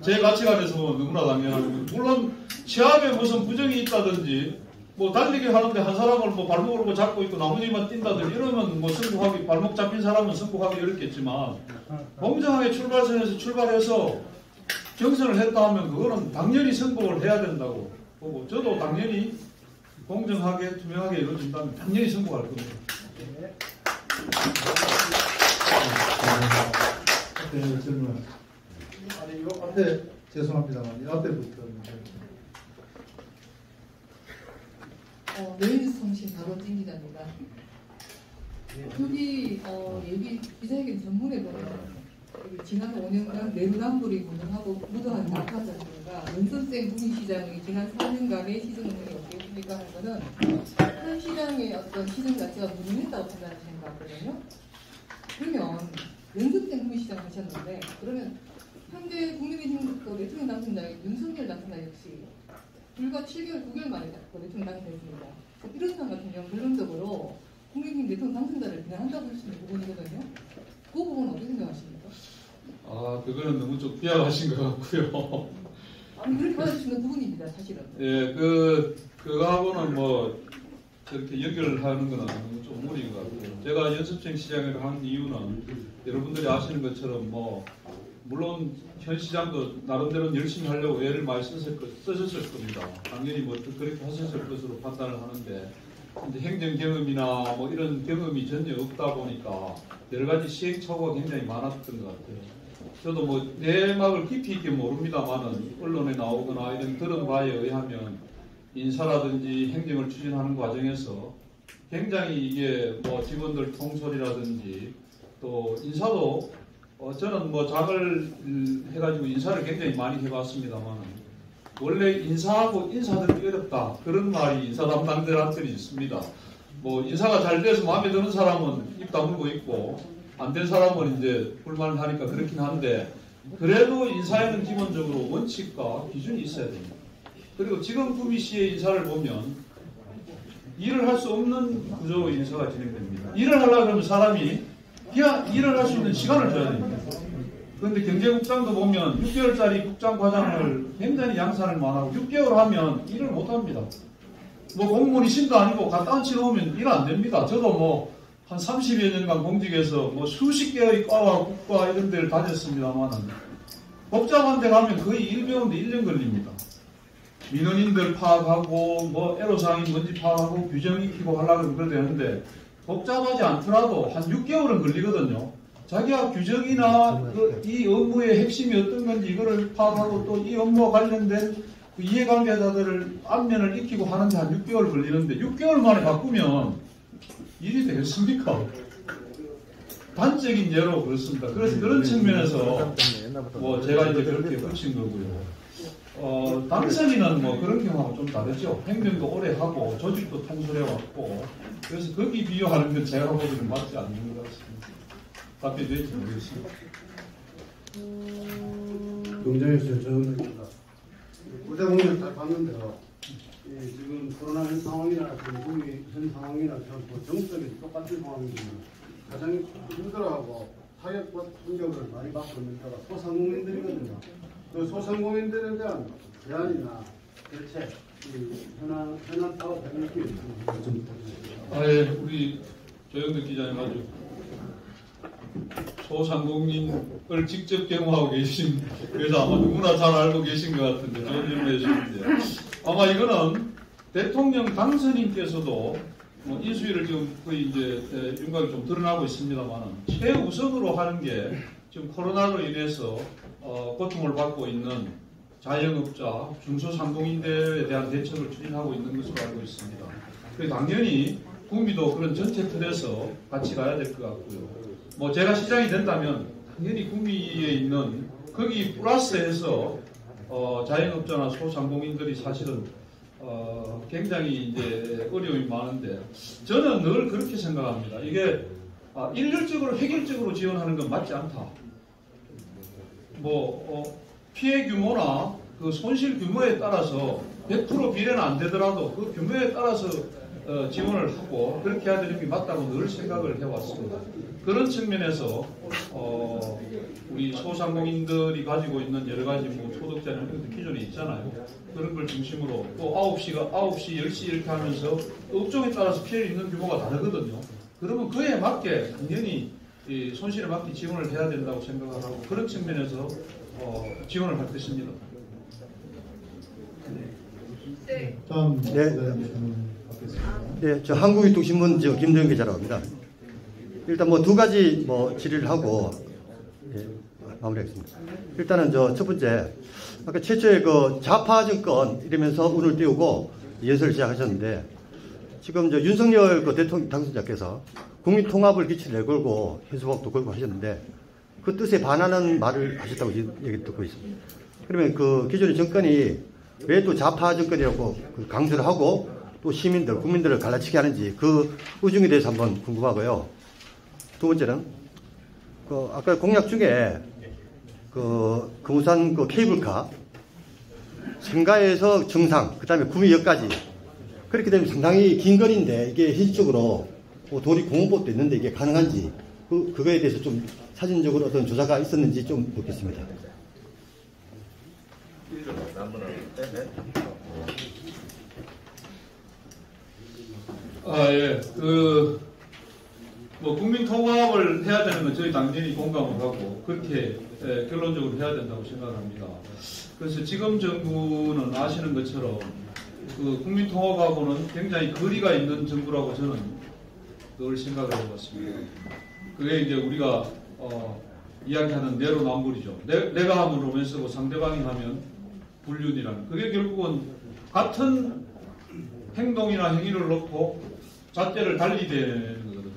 Speaker 2: 제 가치관에서 보면 너무나 당연한 물론 시합에 무슨 부정이 있다든지 뭐 달리기 하는데 한 사람을 뭐 발목으로 잡고 있고 나머지만 뛴다든지 이러면 뭐 승복하기 발목 잡힌 사람은 승복하기 어렵겠지만 공정하게 출발선에서 출발해서 경선을 했다 하면 그거는 당연히 승복을 해야 된다고 보고 저도 당연히 공정하게 투명하게 이루어진다면 당연히 승복할 겁니다.
Speaker 1: 네, 질문. 아니, 요 앞에, 죄송합니다만, 이 앞에부터.
Speaker 7: 레인스 통신 바로 진 기자입니다. 여기 기자회견 전문에 보면 지난 5년간 내로남불이 무능하고 무도한 낙하자들과 윤선생 부인시장이 지난 4년간의 시정 운영이 어떻습니까? 한 거는 한 시장의 어떤 시정 자체가 무능했다고 판단하시는 것 같거든요. 그러면 윤선생 부인시장 하셨는데 그러면 현재 국민의힘 대통령 당선자 윤석열 당선자 역시 불과 7개월, 9개월 만에 대통령 당선됐습니다. 이런 상황 같은 경우는 결론적으로 국민의힘 대통령 당선자를 비난한다고 할 수 있는 부분이거든요. 그 부분은 어떻게 생각하십니까?
Speaker 2: 그거는 너무 좀 비하하신 것 같고요.
Speaker 7: 아니, 그렇게 받아주시는 부분입니다, 사실은.
Speaker 2: 예, 그거하고는 뭐, 저렇게 연결하는 거는 너무 좀 무리인 것 같고요. 제가 연습생 시장을 한 이유는 여러분들이 아시는 것처럼 물론 현 시장도 나름대로 열심히 하려고 애를 많이 쓰셨을 겁니다. 당연히 그렇게 하셨을 것으로 판단을 하는데, 근데 행정 경험이나 뭐 이런 경험이 전혀 없다 보니까 여러 가지 시행착오가 굉장히 많았던 것 같아요. 저도 내막을 깊이 있게 모릅니다만은 언론에 나오거나 이런 들은 바에 의하면 인사라든지 행정을 추진하는 과정에서 굉장히 이게 직원들 통솔이라든지 또 인사도 저는 장을 해가지고 인사를 굉장히 많이 해봤습니다만은 원래 인사하고 인사들이 어렵다 그런 말이 인사 담당자들한테 있습니다. 인사가 잘 돼서 마음에 드는 사람은 입 다물고 있고 안 된 사람은 이제 불만을 하니까 그렇긴 한데 그래도 인사에는 기본적으로 원칙과 기준이 있어야 됩니다. 그리고 지금 구미 씨의 인사를 보면 일을 할 수 없는 구조의 인사가 진행됩니다. 일을 하려고 하면 사람이 일을 할 수 있는 시간을 줘야 됩니다. 그런데 경제국장도 보면 6개월짜리 국장 과장을 굉장히 양산을 많하고 6개월 하면 일을 못합니다. 공무원이 신도 아니고 갖다 앉혀놓으면 일 안 됩니다. 저도 한 30여 년간 공직에서 수십 개의 과와 국과 이런 데를 다녔습니다만은 복잡한 데 가면 거의 일 배우는데 1년 걸립니다. 민원인들 파악하고 애로사항이 뭔지 파악하고 규정 익히고 하려고 그러면 되는데 복잡하지 않더라도 한 6개월은 걸리거든요. 자기가 규정이나 이 업무의 핵심이 어떤 건지 이거를 파악하고 또 이 업무와 관련된 그 이해관계자들을 안면을 익히고 하는데 한 6개월 걸리는데 6개월 만에 바꾸면 일이 되겠습니까? 단적인 예로 그렇습니다. 그래서 그런 측면에서 뭐 제가 이제 그렇게 붙인 거고요. 당선인은 뭐 그런 경우하고 좀 다르죠. 행정도 오래 하고 조직도 통솔해 왔고 그래서 거기 비교하는 건 제가 보기에는 맞지 않는 것 같습니다. 답변이 될지 모르겠습니다.
Speaker 8: 경쟁에서 저는 부대공을 딱 봤는데요. 지금 코로나 현 상황이나 전국이 현 상황이나 뭐 정적인 똑같은 상황이지만 가장 힘들어하고 타격과 충격을 많이 받고 있는 데가 소상공인들이거든요. 그 소상공인들에 대한 제안이나 대책, 현안 파악 능력이 좀.
Speaker 2: 예, 우리 조영득 기자님 아주 소상공인을 직접 경험하고 계신, 그래서 아마 누구나 잘 알고 계신 것 같은데 좋은 질문 해주시는데요. 아마 이거는 대통령 당선인께서도 뭐 인수위를 지금 거의 이제 윤곽이 좀 드러나고 있습니다만 최우선으로 하는 게 지금 코로나로 인해서 고통을 받고 있는 자영업자, 중소상공인들에 대한 대책을 추진하고 있는 것으로 알고 있습니다. 그래서 당연히 국미도 그런 전체 틀에서 같이 가야 될 것 같고요. 뭐 제가 시장이 된다면 당연히 국미에 있는 거기 플러스해서 자영업자나 소상공인들이 사실은 굉장히 이제 어려움이 많은데 저는 늘 그렇게 생각합니다. 이게 일률적으로 획일적으로 지원하는 건 맞지 않다. 피해 규모나 그 손실 규모에 따라서 100% 비례는 안 되더라도 그 규모에 따라서 지원을 하고 그렇게 해야 되는 게 맞다고 늘 생각을 해왔습니다. 그런 측면에서 우리 소상공인들이 가지고 있는 여러 가지 뭐 소득자료 기준이 있잖아요. 그런 걸 중심으로 또 9시, 10시 이렇게 하면서 업종에 따라서 피해 있는 규모가 다르거든요. 그러면 그에 맞게 당연히 이 손실에 맞게 지원을 해야 된다고 생각을 하고 그런 측면에서 지원을 할 것입니다.
Speaker 1: 다음
Speaker 9: 네, 저 한국유통신문 김도영 기자라고 합니다. 일단 뭐 두 가지 질의를 하고 마무리하겠습니다. 일단은 첫 번째 아까 최초의 그 좌파 정권 이러면서 운을 띄우고 연설을 시작하셨는데 지금 윤석열 그 대통령 당선자께서 국민 통합을 기치를 내걸고 현수막도 걸고 하셨는데 그 뜻에 반하는 말을 하셨다고 얘기 듣고 있습니다. 그러면 그 기존의 정권이 왜 또 좌파 정권이라고 강조를 하고 또 시민들, 국민들을 갈라치게 하는지 그 의중에 대해서 한번 궁금하고요. 두 번째는 아까 공약 중에 금우산 케이블카 성가에서 정상, 그 다음에 구미역까지 그렇게 되면 상당히 긴 거리인데 이게 현실적으로 도립공원법도 있는데 이게 가능한지 그거에 대해서 좀 사진적으로 어떤 조사가 있었는지 좀 묻겠습니다.
Speaker 2: 예. 국민 통합을 해야 되는 건 저희 당연히 공감을 하고 그렇게 결론적으로 해야 된다고 생각합니다. 그래서 지금 정부는 아시는 것처럼 그 국민 통합하고는 굉장히 거리가 있는 정부라고 저는 늘 생각을 해봤습니다. 그게 이제 우리가 이야기하는 내로남불이죠. 내가 하면 로맨스고 상대방이 하면 불륜이라는. 그게 결국은 같은 행동이나 행위를 놓고 잣대를 달리 되는 거거든요.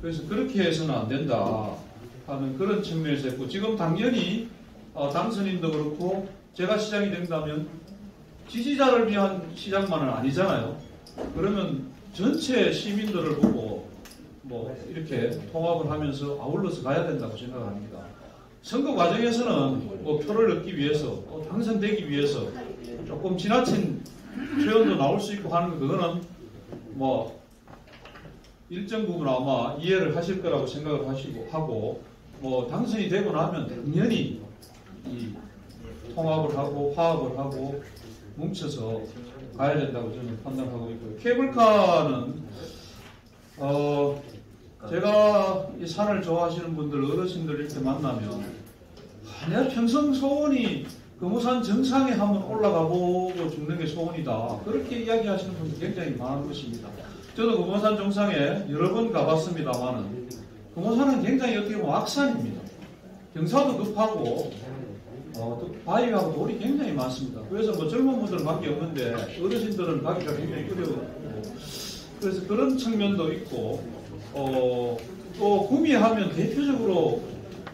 Speaker 2: 그래서 그렇게 해서는 안 된다 하는 그런 측면에서 했고 지금 당연히 당선인도 그렇고 제가 시장이 된다면 지지자를 위한 시장만은 아니잖아요. 그러면 전체 시민들을 보고 이렇게 통합을 하면서 아울러서 가야 된다고 생각합니다. 선거 과정에서는 표를 얻기 위해서 당선되기 위해서 조금 지나친 표현도 나올 수 있고 하는 그거는 일정 부분 아마 이해를 하실 거라고 생각을 하고 당선이 되고 나면 당연히 이 통합을 하고 화합을 하고 뭉쳐서 가야 된다고 저는 판단하고 있고요. 케이블카는 제가 이 산을 좋아하시는 분들 어르신들 이렇게 만나면 내가 평생 소원이 금우산 정상에 한번 올라가 보고 죽는 게 소원이다. 그렇게 이야기하시는 분들 굉장히 많은 것입니다. 저도 금우산 정상에 여러 번 가봤습니다만은
Speaker 10: 금호산은 굉장히 어떻게 보면 악산입니다. 경사도 급하고 또 바위하고 돌이 굉장히 많습니다. 그래서 뭐 젊은 분들은 밖에 없는데 어르신들은 가기가 굉장히 어려워. 그래서 그런 측면도 있고 또 구미하면 대표적으로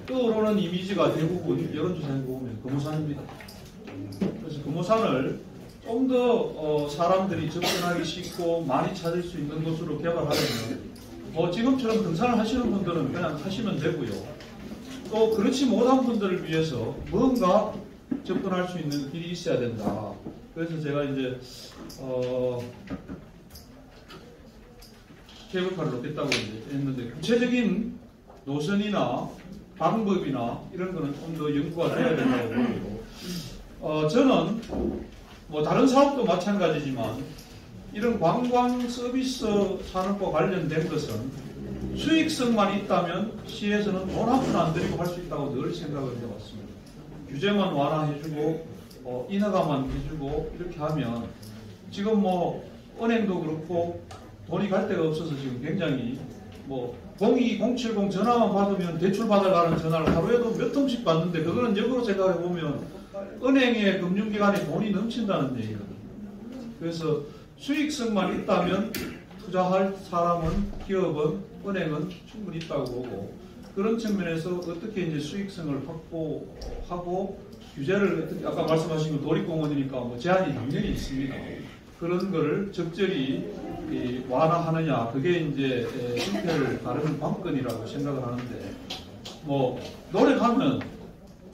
Speaker 10: 떠오르는 이미지가 대부분 여론조사에 보면 금호산입니다. 그래서 금호산을 좀 더 사람들이 접근하기 쉽고 많이 찾을 수 있는 곳으로 개발하려면 지금처럼 등산을 하시는 분들은 그냥 하시면 되고요. 또 그렇지 못한 분들을 위해서 뭔가 접근할 수 있는 길이 있어야 된다. 그래서 제가 이제 케이블카를 놓겠다고 이제 했는데 구체적인 노선이나 방법이나 이런 거는 좀 더 연구가 돼야 된다고 보고 저는 뭐 다른 사업도 마찬가지지만 이런 관광 서비스 산업과 관련된 것은 수익성만 있다면 시에서는 돈 한 푼 안 들이고 할 수 있다고 늘 생각을 해왔습니다. 규제만 완화해주고 인허가만 해주고 이렇게 하면 지금 뭐 은행도 그렇고 돈이 갈 데가 없어서 지금 굉장히 뭐 02070 전화만 받으면 대출 받아가는 전화를 하루에도 몇 통씩 받는데 그거는 역으로 생각해 보면 은행의 금융기관에 돈이 넘친다는 얘기거든요. 그래서 수익성만 있다면 투자할 사람은 기업은 은행은 충분히 있다고 보고 그런 측면에서 어떻게 이제 수익성을 확보하고 규제를 어떻게 아까 말씀하신 거 도립공원이니까 뭐 제한이 당연히 있습니다. 그런 거를 적절히 완화하느냐 그게 이제 실패를 가르는 관건이라고 생각을 하는데 뭐 노력하면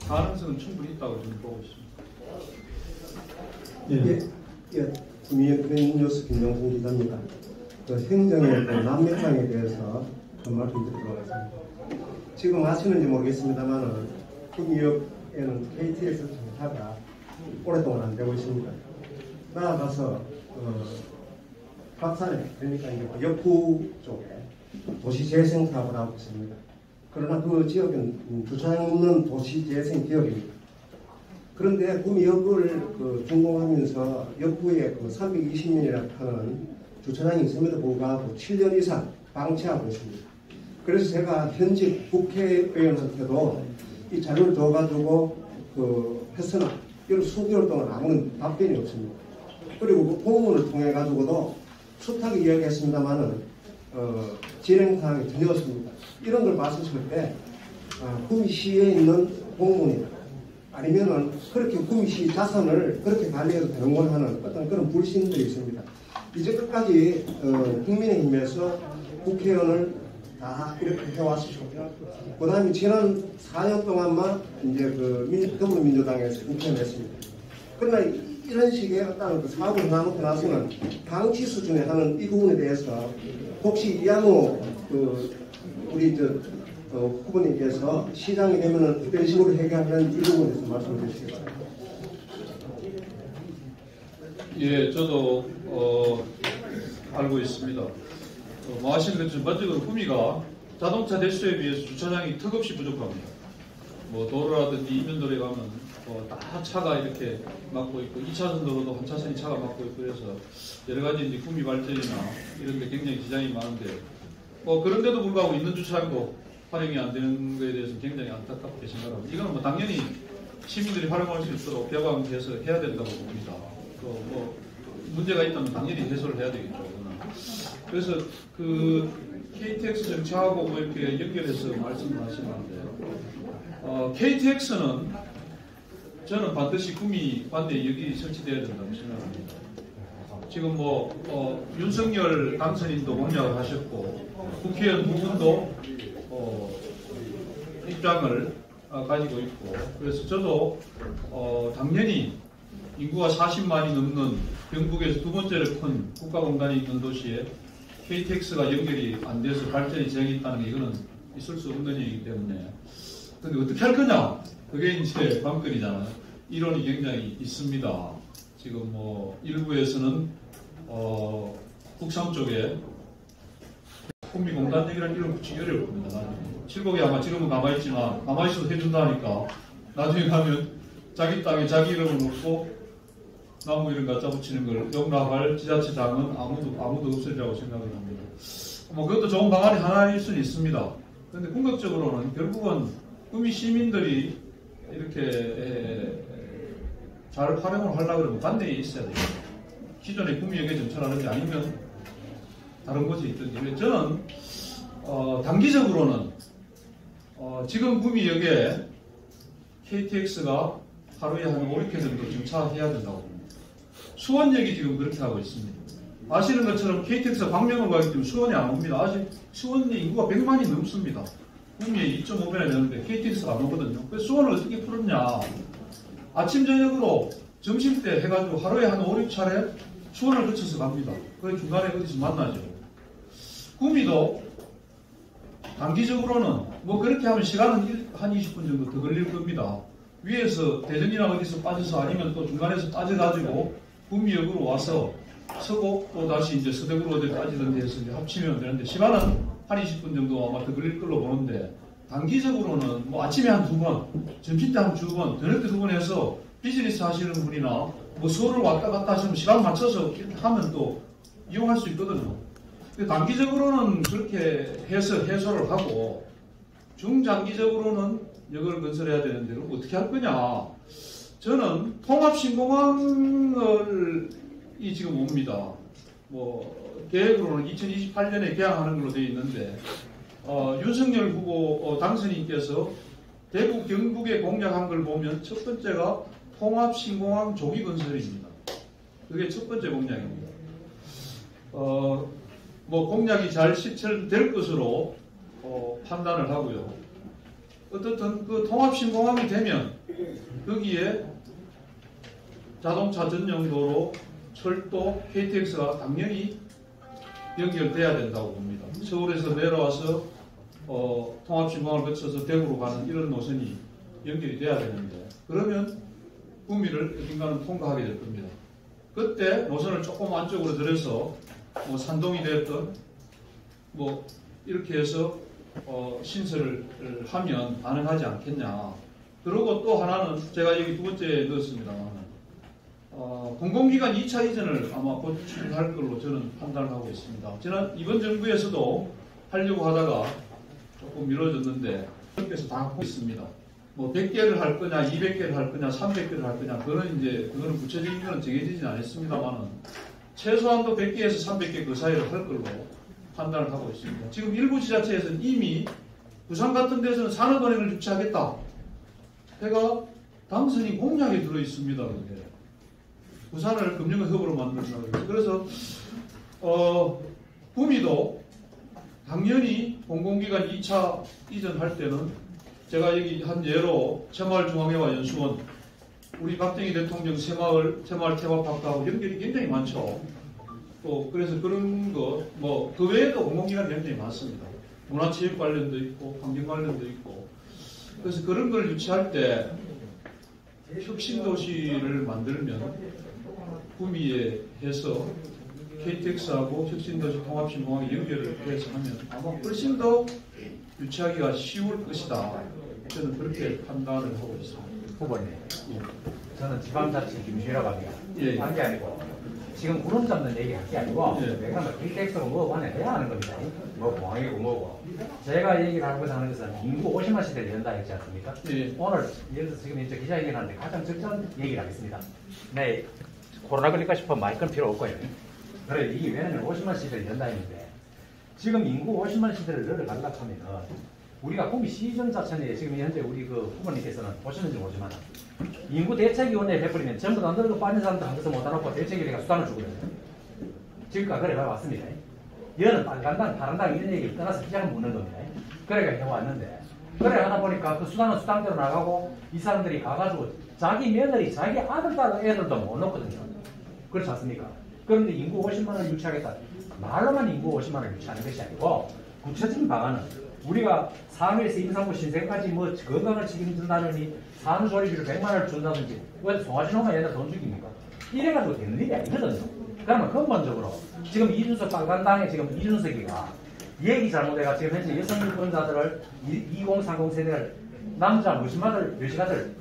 Speaker 10: 가능성은 충분히 있다고 저는 보고 있습니다.
Speaker 11: 구미현 뉴스 김정순 기자입니다. 행정의 남매장에 대해서 한 말씀 드리도록 하겠습니다. 지금 아시는지 모르겠습니다만 구미역에는 KTX 정차가 오랫동안 안 되고 있습니다. 나아가서 박산에 그러니까 이제 역구 쪽에 도시재생 사업을 하고 있습니다. 그러나 그 지역은 주차장 없는 도시재생 지역입니다. 그런데 구미역을 준공하면서 역구에 320년이라고 하는 주차장이 있음에도 불구하고 7년 이상 방치하고 있습니다. 그래서 제가 현직 국회의원한테도 이 자료를 줘가지고 했으나 이런 수개월 동안 아무런 답변이 없습니다. 그리고 그 공문을 통해 가지고도 숱하게 이야기했습니다만은 진행 사항이 전혀 없습니다. 이런 걸 봤을 때 구미시에 있는 공문이나 아니면은 그렇게 구미시 자산을 그렇게 관리해도 되는 걸 하는 어떤 그런 불신들이 있습니다. 이제 끝까지 국민의힘에서 국회의원을 다 이렇게 해왔었고, 그 다음에 지난 4년 동안만 이제 더불어민주당에서 국회의원 했습니다. 그러나 이런 식의 어떤 사업을 나놓고 나서는 방치 수준에 하는 이 부분에 대해서 혹시 이양호 우리 후보님께서 시장이 되면은 어떤 식으로 해결하는 이 부분에 대해서 말씀해 주시기 바랍니다.
Speaker 2: 예, 저도 알고 있습니다. 뭐 아시는 것처럼 전반적으로 구미가 자동차 대수에 비해서 주차장이 턱없이 부족합니다. 뭐 도로라든지 이면도로에 가면 다 차가 이렇게 막고 있고 2차선 도로도 한 차선이 차가 막고 있고 그래서 여러 가지 이제 구미 발전이나 이런 데 굉장히 지장이 많은데 그런데도 불구하고 있는 주차장도 활용이 안 되는 것에 대해서 굉장히 안타깝게 생각합니다. 이거는 뭐 당연히 시민들이 활용할 수 있도록 개방해서 해야 된다고 봅니다. 문제가 있다면 당연히 해소를 해야 되겠죠. 그래서 KTX 정차하고 이렇게 연결해서 말씀을 하시는데 KTX는 저는 반드시 구미 반대에 여기 설치되어야 된다고 생각합니다. 지금 윤석열 당선인도 공약을 하셨고 국회의원 두 분도 입장을 가지고 있고 그래서 저도 당연히 인구가 40만이 넘는 경북에서 두 번째로 큰 국가공단이 있는 도시에 KTX가 연결이 안 돼서 발전이 제약이 있다는 게 이거는 있을 수 없는 얘기이기 때문에 근데 어떻게 할 거냐 그게 이제 관건이잖아요. 이론이 굉장히 있습니다. 지금 일부에서는 국상 쪽에 국민공단적이라는 이름 붙이기 어려울 겁니다. 나중에. 칠곡이 아마 지금은 남아있지만 남아있어도 해준다니까 나중에 가면 자기 땅에 자기 이름을 놓고 나무 이름 갖다 붙이는 걸 용납할 지자체장은 아무도 없으리라고 생각을 합니다. 그것도 좋은 방안이 하나일 수는 있습니다.
Speaker 10: 그런데 궁극적으로는 결국은 구미 시민들이 이렇게 잘 활용을 하려고 그러면 관내에 있어야 돼요. 기존의 구미역에 정찰하는지 아니면 다른 곳에 있든지. 저는 단기적으로는 지금 구미역에 KTX가 하루에 한 5, 6회 정도 정차해야 된다고 봅니다. 수원역이 지금 그렇게 하고 있습니다. 아시는 것처럼 KTX가 광명을 가기 때문에 수원이 안 옵니다. 아직 수원의 인구가 100만이 넘습니다. 구미에 2.5배나 되는데 KTX가 안 오거든요. 그래서 수원을 어떻게 풀었냐. 아침 저녁으로 점심때 해가지고 하루에 한 5, 6차례 수원을 거쳐서 갑니다. 그래서 중간에 어디서 만나죠. 구미도 단기적으로는 뭐 그렇게 하면 시간은 한 20분 정도 더 걸릴 겁니다. 위에서 대전이나 어디서 빠져서 아니면 또 중간에서 빠져가지고 구미역으로 와서 서고 또 다시 이제 서대구로 어디 빠지던 데서 이제 합치면 되는데 시간은 한 20분 정도 아마 더 걸릴 걸로 보는데 단기적으로는 뭐 아침에 한 2번, 점심 때 한 2번, 저녁 때 2번 해서 비즈니스 하시는 분이나 뭐 서울을 왔다 갔다 하시면 시간 맞춰서 하면 또 이용할 수 있거든요. 단기적으로는 그렇게 해서 해소를 하고 중장기적으로는 역을 건설해야 되는데 그럼 어떻게 할 거냐. 저는 통합신공항이 지금 옵니다. 뭐 계획으로는 2028년에 개항하는 걸로 되어 있는데 윤석열 후보 당선인께서 대구 경북에 공약한 걸 보면 첫 번째가 통합신공항 조기 건설입니다. 그게 첫 번째 공약입니다. 뭐 공약이 잘 실천될 것으로 판단을 하고요. 어떻든 그 통합신공항이 되면 거기에 자동차 전용도로 철도, KTX가 당연히 연결돼야 된다고 봅니다. 서울에서 내려와서 통합신공항을 거쳐서 대구로 가는 이런 노선이 연결이 돼야 되는데 그러면 구미를 어딘가는 통과하게 될 겁니다. 그때 노선을 조금 안쪽으로 들여서 뭐 산동이 됐든 뭐 이렇게 해서 신설을 하면 가능하지 않겠냐. 그리고 또 하나는 제가 여기 두 번째 넣었습니다만 공공기관 2차 이전을 아마 곧 추진할 걸로 저는 판단을 하고 있습니다. 이번 정부에서도 하려고 하다가 조금 미뤄졌는데 그렇게해서 다 하고 있습니다. 뭐 100개를 할 거냐, 200개를 할 거냐, 300개를 할 거냐 그거는 구체적인 거는 정해지진 않았습니다만은 최소한도 100개에서 300개 그 사이를 할 걸로 판단을 하고 있습니다. 지금 일부 지자체에서는 이미 부산 같은 데서는 산업은행을 유치하겠다. 해가 당선인 공약에 들어 있습니다. 그게. 부산을 금융허브로 만든다. 그래서 구미도 당연히 공공기관 2차 이전할 때는 제가 여기 한 예로 새마을중앙회와 연수원 우리 박정희 대통령 새마을 테마파크하고 연결이 굉장히 많죠. 또 그래서 그런 거 뭐 그 외에도 공공기관 굉장히 많습니다. 문화체육 관련도 있고 환경 관련도 있고 그래서 그런 걸 유치할 때 혁신도시를 만들면 구미에 해서 KTX하고 혁신도시 통합신공항에 연결을 해서 하면 아마 훨씬 더 유치하기가 쉬울 것이다. 저는 그렇게 판단을 하고 있습니다.
Speaker 12: 후보님, 저는 지방자치 김시라고 합니다.
Speaker 10: 예.
Speaker 12: 한 게 아니고 지금 구름 잡는 얘기 할 게 아니고 내가 뭐 KTX로 뭐고 하냐 해야 하는 겁니다. 뭐 공항이고 뭐고. 제가 얘기를 하고자 하는 것은 인구 50만 시대를 연다 했지 않습니까?
Speaker 10: 예.
Speaker 12: 오늘 예를 들어서 지금 이제 기자회견하는데 가장 적절한 얘기를 하겠습니다. 네, 코로나 걸릴까 싶으면 마이크는 필요 없고요. 그래, 이 왜냐면 50만 시대를 연다 했는데 지금 인구 50만 시대를 늘어가려고 하면 우리가 구미 시정 자체는 지금 현재 우리 그 후보님께서는 보시는지 모르지만 인구 대책위원회 해버리면 전부 다 늙어 빠진 사람들 한 것을 못 알아보고 대책위원회가 수단을 주거든요. 지금까지 그래 왔습니다. 얘는 빨간당, 파란당 이런 얘기를 떠나서 시작을 묻는 겁니다. 그래가 해왔는데 그래 하다 보니까 그 수단은 수단대로 나가고 이 사람들이 가가지고 자기 며느리, 자기 아들, 딸, 애들도 못 넣거든요. 그렇지 않습니까? 그런데 인구 50만을 유치하겠다. 말로만 인구 50만을 유치하는 것이 아니고 구체적인 방안은 우리가 산후에서 임산부 신생까지 뭐 건강을 책임진다느니 산후조리비를 100만원을 준다든지 왜 송아지놈아 얘네 돈 죽입니까? 이래가지고 되는 일이 아니거든요. 그러면 근본적으로 지금 이준석 빨간당에 지금 이준석이가 얘기 잘못해가 지금 현재 여성 유권자들을 2030 세대를 남자 무시마들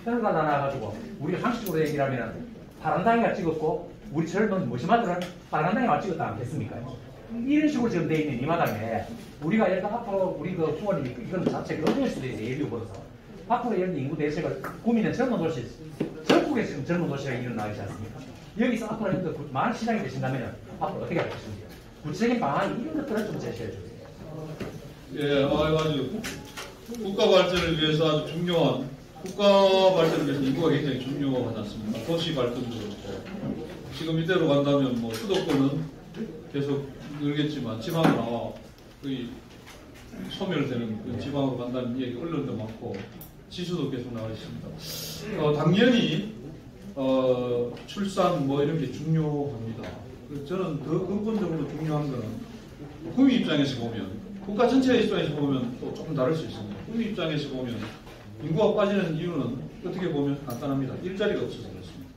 Speaker 12: 편을 가다놔가지고 우리 상식으로 얘기를 하면 파란당이가 찍었고 우리 젊은 무시마들은 빨간당이가 찍었다 않겠습니까? 이런 식으로 지금 돼 있는 이 마당에 우리가 예를 들어 앞으로 우리 그 후원이 이건 자체가 어려울 수도 있어요. 예비 후보로서. 앞으로 예를 들어 인구 대책을 구민은 젊은 도시, 전국에 지금 젊은 도시가 일어나고 있지 않습니까? 여기서 앞으로 예를 들어 많은 시장이 되신다면 앞으로 어떻게 할 것인지 구체적인 방안 이런 것들을 좀 제시해 주세요.
Speaker 2: 예, 아주 국가 발전을 위해서 아주 중요한 국가 발전을 위해서 인구가 굉장히 중요하지 않습니까? 도시 발전도 그렇고 지금 이대로 간다면 뭐 수도권은 계속 늘겠지만 지방은 거의 소멸되는 그 지방으로 간다는 얘기 언론도 많고 지수도 계속 나와 있습니다. 당연히 출산 뭐 이런 게 중요합니다. 저는 더 근본적으로 중요한 거는 국민 입장에서 보면 국가 전체 입장에서 보면 또 조금 다를 수 있습니다. 국민 입장에서 보면 인구가 빠지는 이유는 어떻게 보면 간단합니다. 일자리가 없어서 그렇습니다.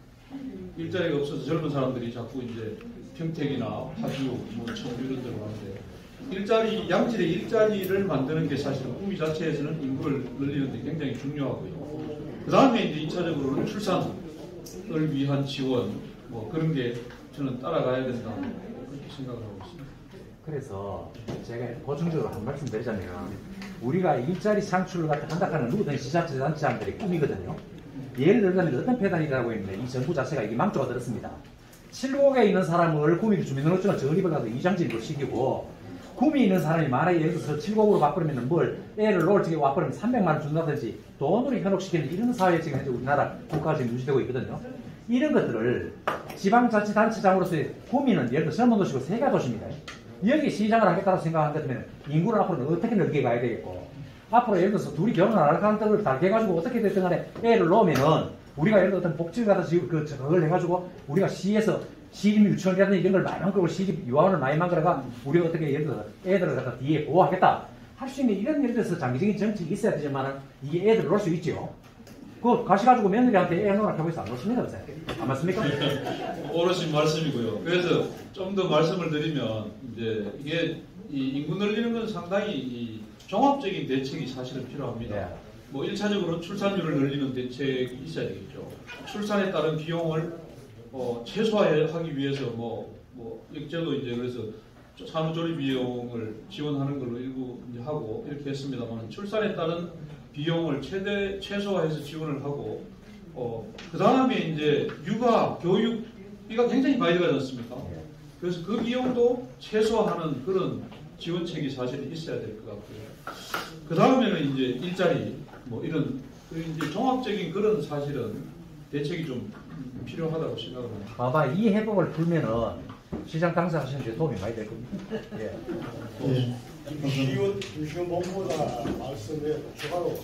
Speaker 2: 일자리가 없어서 젊은 사람들이 자꾸 이제 평택이나 파주, 뭐 청주 이런 데로 가는데 양질의 일자리를 만드는 게 사실은 국민 자체에서는 인구를 늘리는데 굉장히 중요하고요. 그 다음에 이제 2차적으로는 출산을 위한 지원, 뭐 그런 게 저는 따라가야 된다고 그렇게 생각하고 있습니다.
Speaker 12: 그래서 제가 보충적으로 한 말씀 드리자면 우리가 일자리 창출을 한다 하는 누구든 지자체단체장들의 꿈이거든요. 예를 들자면 어떤 패단이라고 했는데 이 정부 자체가 이게 망조가 들었습니다. 7곡에 있는 사람을 구미 주민등록증을 저립을 가서 이장질도 시키고 구미 있는 사람이 만약에 예를 들어서 7곡으로 바꾸면 뭘 애를 놓을지게 와버리면 300만 원 준다든지 돈으로 현혹시키는 이런 사회에 지금 현재 우리나라 국가가 지금 유지되고 있거든요. 이런 것들을 지방자치단체장으로서의 구미는 예를 들어 전문도시고 세가도시입니다. 여기 시장을 하겠다고 생각한 것 같으면 인구를 앞으로 어떻게 넓게 가야 되겠고 앞으로 예를 들어서 둘이 결혼 안 할 사람들을 달게 해가지고 어떻게 됐든 간에 애를 놓으면은 우리가 예를 들어 어떤 복지를 갖다 그걸 해가지고 우리가 시에서 시립 유치원이라든지 이런 걸 많이 만들고 시립 유아원을 많이 만들어가 우리가 어떻게 예를 들어서 애들을 갖다 뒤에 보호하겠다 할 수 있는 이런 예를 들어서 장기적인 정책이 있어야 되지만은 이게 애들을 놓을 수 있죠. 그거 가셔가지고 며느리한테 애 놓으라고 하고 있어 안 놓습니다. 안 맞습니까?
Speaker 2: 어르신 말씀이고요. 그래서 좀 더 말씀을 드리면 이제 이게 이 인구 늘리는 건 상당히 이 종합적인 대책이 사실은 필요합니다.
Speaker 12: 네.
Speaker 2: 뭐 1차적으로 출산율을 늘리는 대책이 있어야 되겠죠. 출산에 따른 비용을 최소화하기 위해서 뭐 저도 이제 그래서 산후조리 비용을 지원하는 걸로 일부 이제 하고 이렇게 했습니다만 출산에 따른 비용을 최소화해서 지원을 하고 그 다음에 이제 육아, 교육비가 굉장히 많이 들어가지 않습니까? 그래서 그 비용도 최소화하는 그런 지원책이 사실 있어야 될 것 같고요. 그 다음에는 이제 일자리 뭐 이런 이제 종합적인 그런 사실은 대책이 좀 필요하다고 생각을 합니다.
Speaker 12: 아마 이 해법을 풀면은 시장 당사하시는 데 도움이 많이 될 겁니다. 예.
Speaker 3: 김시훈 본부가 말씀에 추가로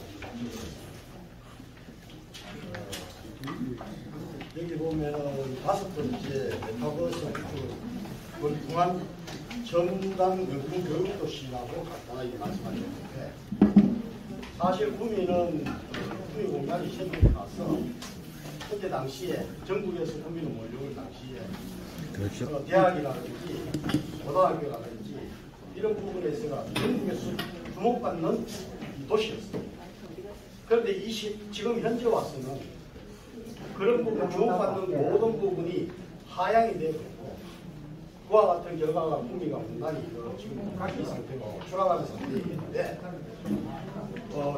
Speaker 3: 여기 보면은 5번째 메타버스 중앙 첨단 연금 교육도 시라고 간단하게 말씀하셨는데 사실 구미는 구미 공단이 생기고 나서 그때 당시에 전국에서 구미는 몰려올 당시에 그렇죠. 대학이라든지 고등학교라든지 이런 부분에서가 전국에서 주목받는 도시였습니다. 그런데 지금 현재 와서는 그런 부분 주목받는 모든 부분이 하향이 되고 있고 그와 같은 결과가 구미가 분단히 지금 각기 상태고 추락하는 상태이기 때문에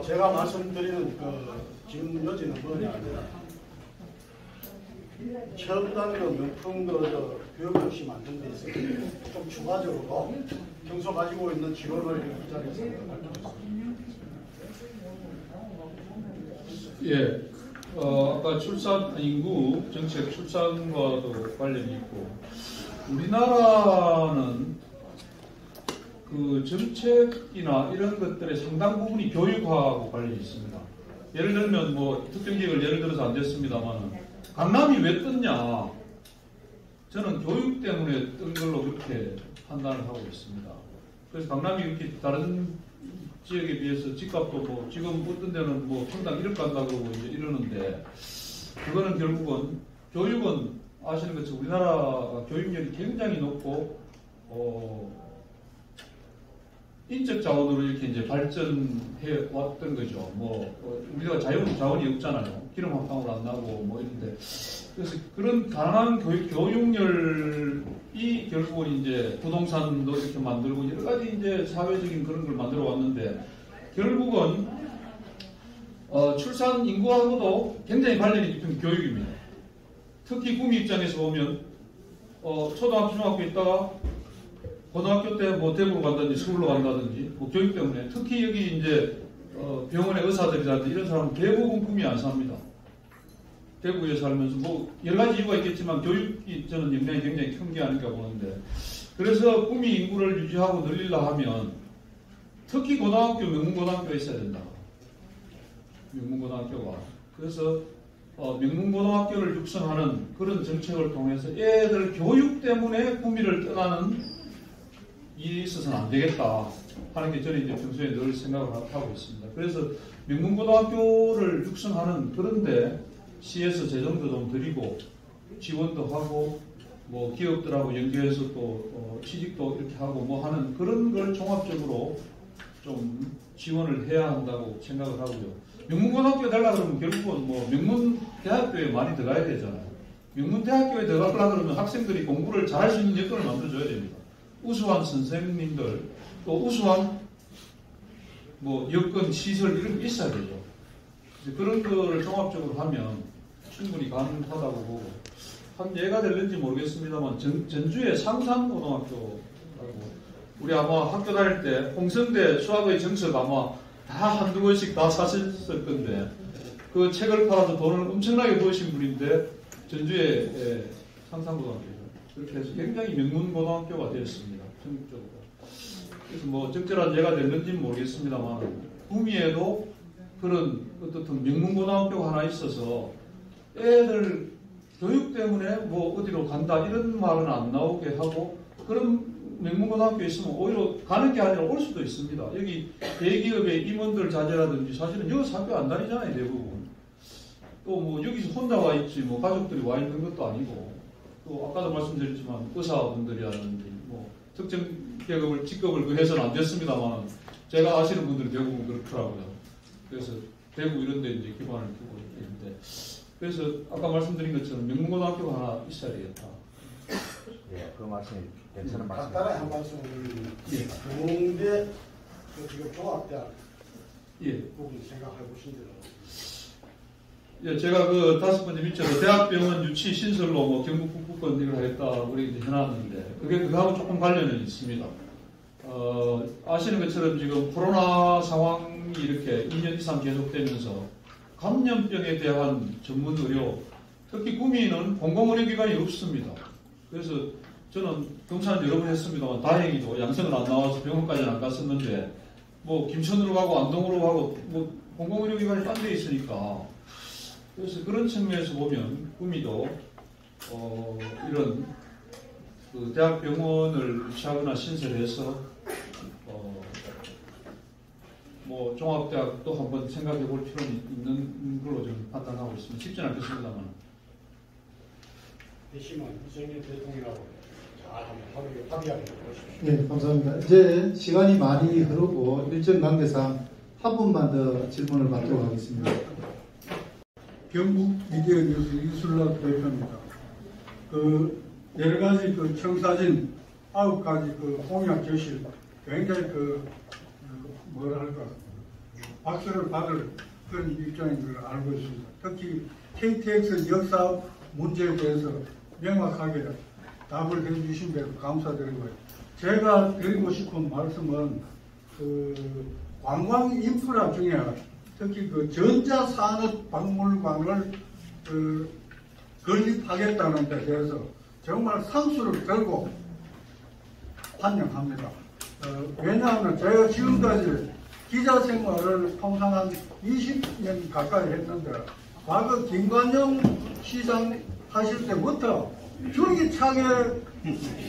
Speaker 3: 제가 말씀드리는 지금 여지는 뭐냐면 첨단급 명품 교육도시 만든 데 있어서 좀 추가적으로 평소 가지고 있는 지원을 이 자리에서 밝혔습니다.
Speaker 2: 예, 아까 출산 인구 정책 출산과도 관련이 있고 우리나라는 그 정책이나 이런 것들의 상당 부분이 교육하고 관련이 있습니다. 예를 들면 뭐 특정 지역을 예를 들어서 안 됐습니다만은 강남이 왜 떴냐? 저는 교육 때문에 뜬 걸로 그렇게 판단을 하고 있습니다. 그래서 강남이 이렇게 다른 지역에 비해서 집값도 뭐 지금 어떤 데는 뭐 평당 1억 간다 그러고 이제 이러는데 그거는 결국은 교육은 아시는 것처럼 우리나라가 교육열이 굉장히 높고 인적 자원으로 이렇게 이제 발전해 왔던 거죠. 우리가 자원이 없잖아요. 기름 한 방울 안 나고 뭐 이런데 그래서 그런 가난한 교육열이
Speaker 10: 결국은 이제 부동산도 이렇게 만들고 여러 가지 이제 사회적인 그런 걸 만들어 왔는데 결국은 출산 인구하고도 굉장히 관련이 깊은 교육입니다. 특히 구미 입장에서 보면 초등학교, 중학교 있다가 고등학교 때 뭐 대구로 간다든지 서울로 간다든지 뭐 교육 때문에 특히 여기 이제 병원의 의사들이라든지 이런 사람은 대부분 구미 안 삽니다. 대구에 살면서 뭐 여러 가지 이유가 있겠지만 교육이 저는 영향이 굉장히 큰 게 아닌가 보는데 그래서 구미 인구를 유지하고 늘리려 하면 특히 고등학교 명문고등학교가 있어야 된다. 명문고등학교가 그래서 명문고등학교를 육성하는 그런 정책을 통해서 애들 교육 때문에 구미를 떠나는 일이 있어서는 안 되겠다 하는 게 저는 이제 평소에 늘 생각을 하고 있습니다. 그래서 명문고등학교를 육성하는 그런데 시에서 재정도 좀 드리고 지원도 하고 뭐 기업들하고 연계해서 또 취직도 이렇게 하고 뭐 하는 그런 걸 종합적으로 좀 지원을 해야 한다고 생각을 하고요. 명문고등학교에 달라 그러면 결국은 뭐 명문대학교에 많이 들어가야 되잖아요. 명문대학교에 들어가려 그러면 학생들이 공부를 잘할 수 있는 여건을 만들어줘야 됩니다. 우수한 선생님들 또 우수한 뭐 여건 시설 이런 게 있어야 되죠. 그런 거를 종합적으로 하면 충분히 가능하다고 보고 한 예가 될는지 모르겠습니다만 전주의 상산고등학교라고 우리 아마 학교 다닐 때 홍성대 수학의 정석 아마 다 한두 권씩 다 사셨을 건데 그 책을 팔아서 돈을 엄청나게 버신 분인데 전주의 상산고등학교죠. 그렇게 해서 굉장히 명문고등학교가 되었습니다. 전국적으로. 그래서 뭐 적절한 예가 됐는지는 모르겠습니다만 구미에도 그런 어떻든 명문고등학교가 하나 있어서 애들 교육 때문에 뭐 어디로 간다 이런 말은 안 나오게 하고 그런 명문고등학교에 있으면 오히려 가는 게 아니라 올 수도 있습니다. 여기 대기업의 임원들 자제라든지 사실은 여기서 학교 안 다니잖아요 대부분. 또 뭐 여기서 혼자 와 있지 뭐 가족들이 와 있는 것도 아니고 또 아까도 말씀드렸지만 의사분들이라든지 뭐 특정 계급을 직급을 그 해서는 안 됐습니다만 제가 아시는 분들은 대부분 그렇더라고요. 그래서 대구 이런 데 이제 기반을 두고 있는데 그래서 아까 말씀드린 것처럼 명문고등학교가 하나 있어야 되겠다.
Speaker 12: 예, 그 말씀이 괜찮은 말씀입니다.
Speaker 8: 간단하게 한 말씀을 드리면 경공대 지금 종합대학 부분 생각해 보신 대로
Speaker 10: 예, 제가 그 5번째 밑에서 대학병원 유치 신설로 뭐 경북 북부권 이걸 하겠다 우리 이제 해놨는데 그게 그거하고 조금 관련은 있습니다. 아시는 것처럼 지금 코로나 상황이 이렇게 2년 이상 계속되면서 감염병에 대한 전문 의료, 특히 구미는 공공의료기관이 없습니다. 그래서 저는 검사는 여러 번 했습니다만 다행히도 양성은 안 나와서 병원까지는 안 갔었는데 뭐 김천으로 가고 안동으로 가고 뭐 공공의료기관이 딴 데 있으니까 그래서 그런 측면에서 보면 구미도 이런 그 대학병원을 유치하거나 신설해서 뭐 종합대학도 한번 생각해 볼 필요는 있는 걸로 좀 판단하고 있습니다. 쉽지는 않겠습니다만.
Speaker 8: 대신은 이정희 대통령하고 잘 한번 합의하게 보십시오.
Speaker 1: 네, 감사합니다. 이제 시간이 많이 흐르고 일정 관계상 한 분만 더 질문을 받도록 하겠습니다.
Speaker 13: 경북 미디어 뉴스 이술락 대표입니다. 그 여러 가지 그 청사진 9가지 그 공약 제시를 굉장히 뭐랄까 박수를 받을 그런 입장인 걸 알고 있습니다. 특히 KTX 역사 문제에 대해서 명확하게 답을 해주신 데 감사드리고요. 제가 드리고 싶은 말씀은 그 관광 인프라 중에 특히 그 전자산업박물관을 건립하겠다는 데 대해서 정말 상수를 들고 환영합니다. 왜냐하면 제가 지금까지 기자 생활을 통상 한 20년 가까이 했는데 과거 김관영 시장 하실 때부터 줄기차게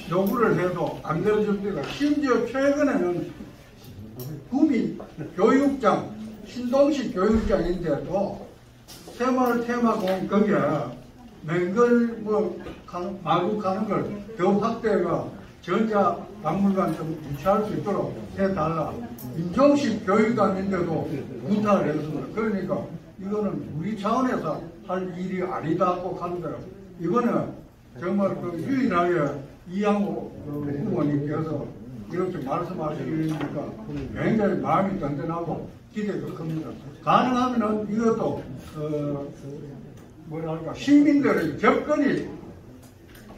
Speaker 13: 요구를 해도 안 되어줄 때가 심지어 최근에는 구미 교육장 신동식 교육장인데도 새마을 테마공 거기에 맹걸 마구 가는 걸 더 확대가 전자 박물관 좀 유치할 수 있도록 해달라. 민정식 교육관인데도 부탁을 했습니다. 그러니까 이거는 우리 차원에서 할 일이 아니다고 하는데요. 이거는 정말 그 유일하게 이양호 후보님께서 이렇게 말씀하시니까 굉장히 마음이 든든하고 기대가 큽니다. 가능하면은 이것도 뭐랄까 시민들의 접근이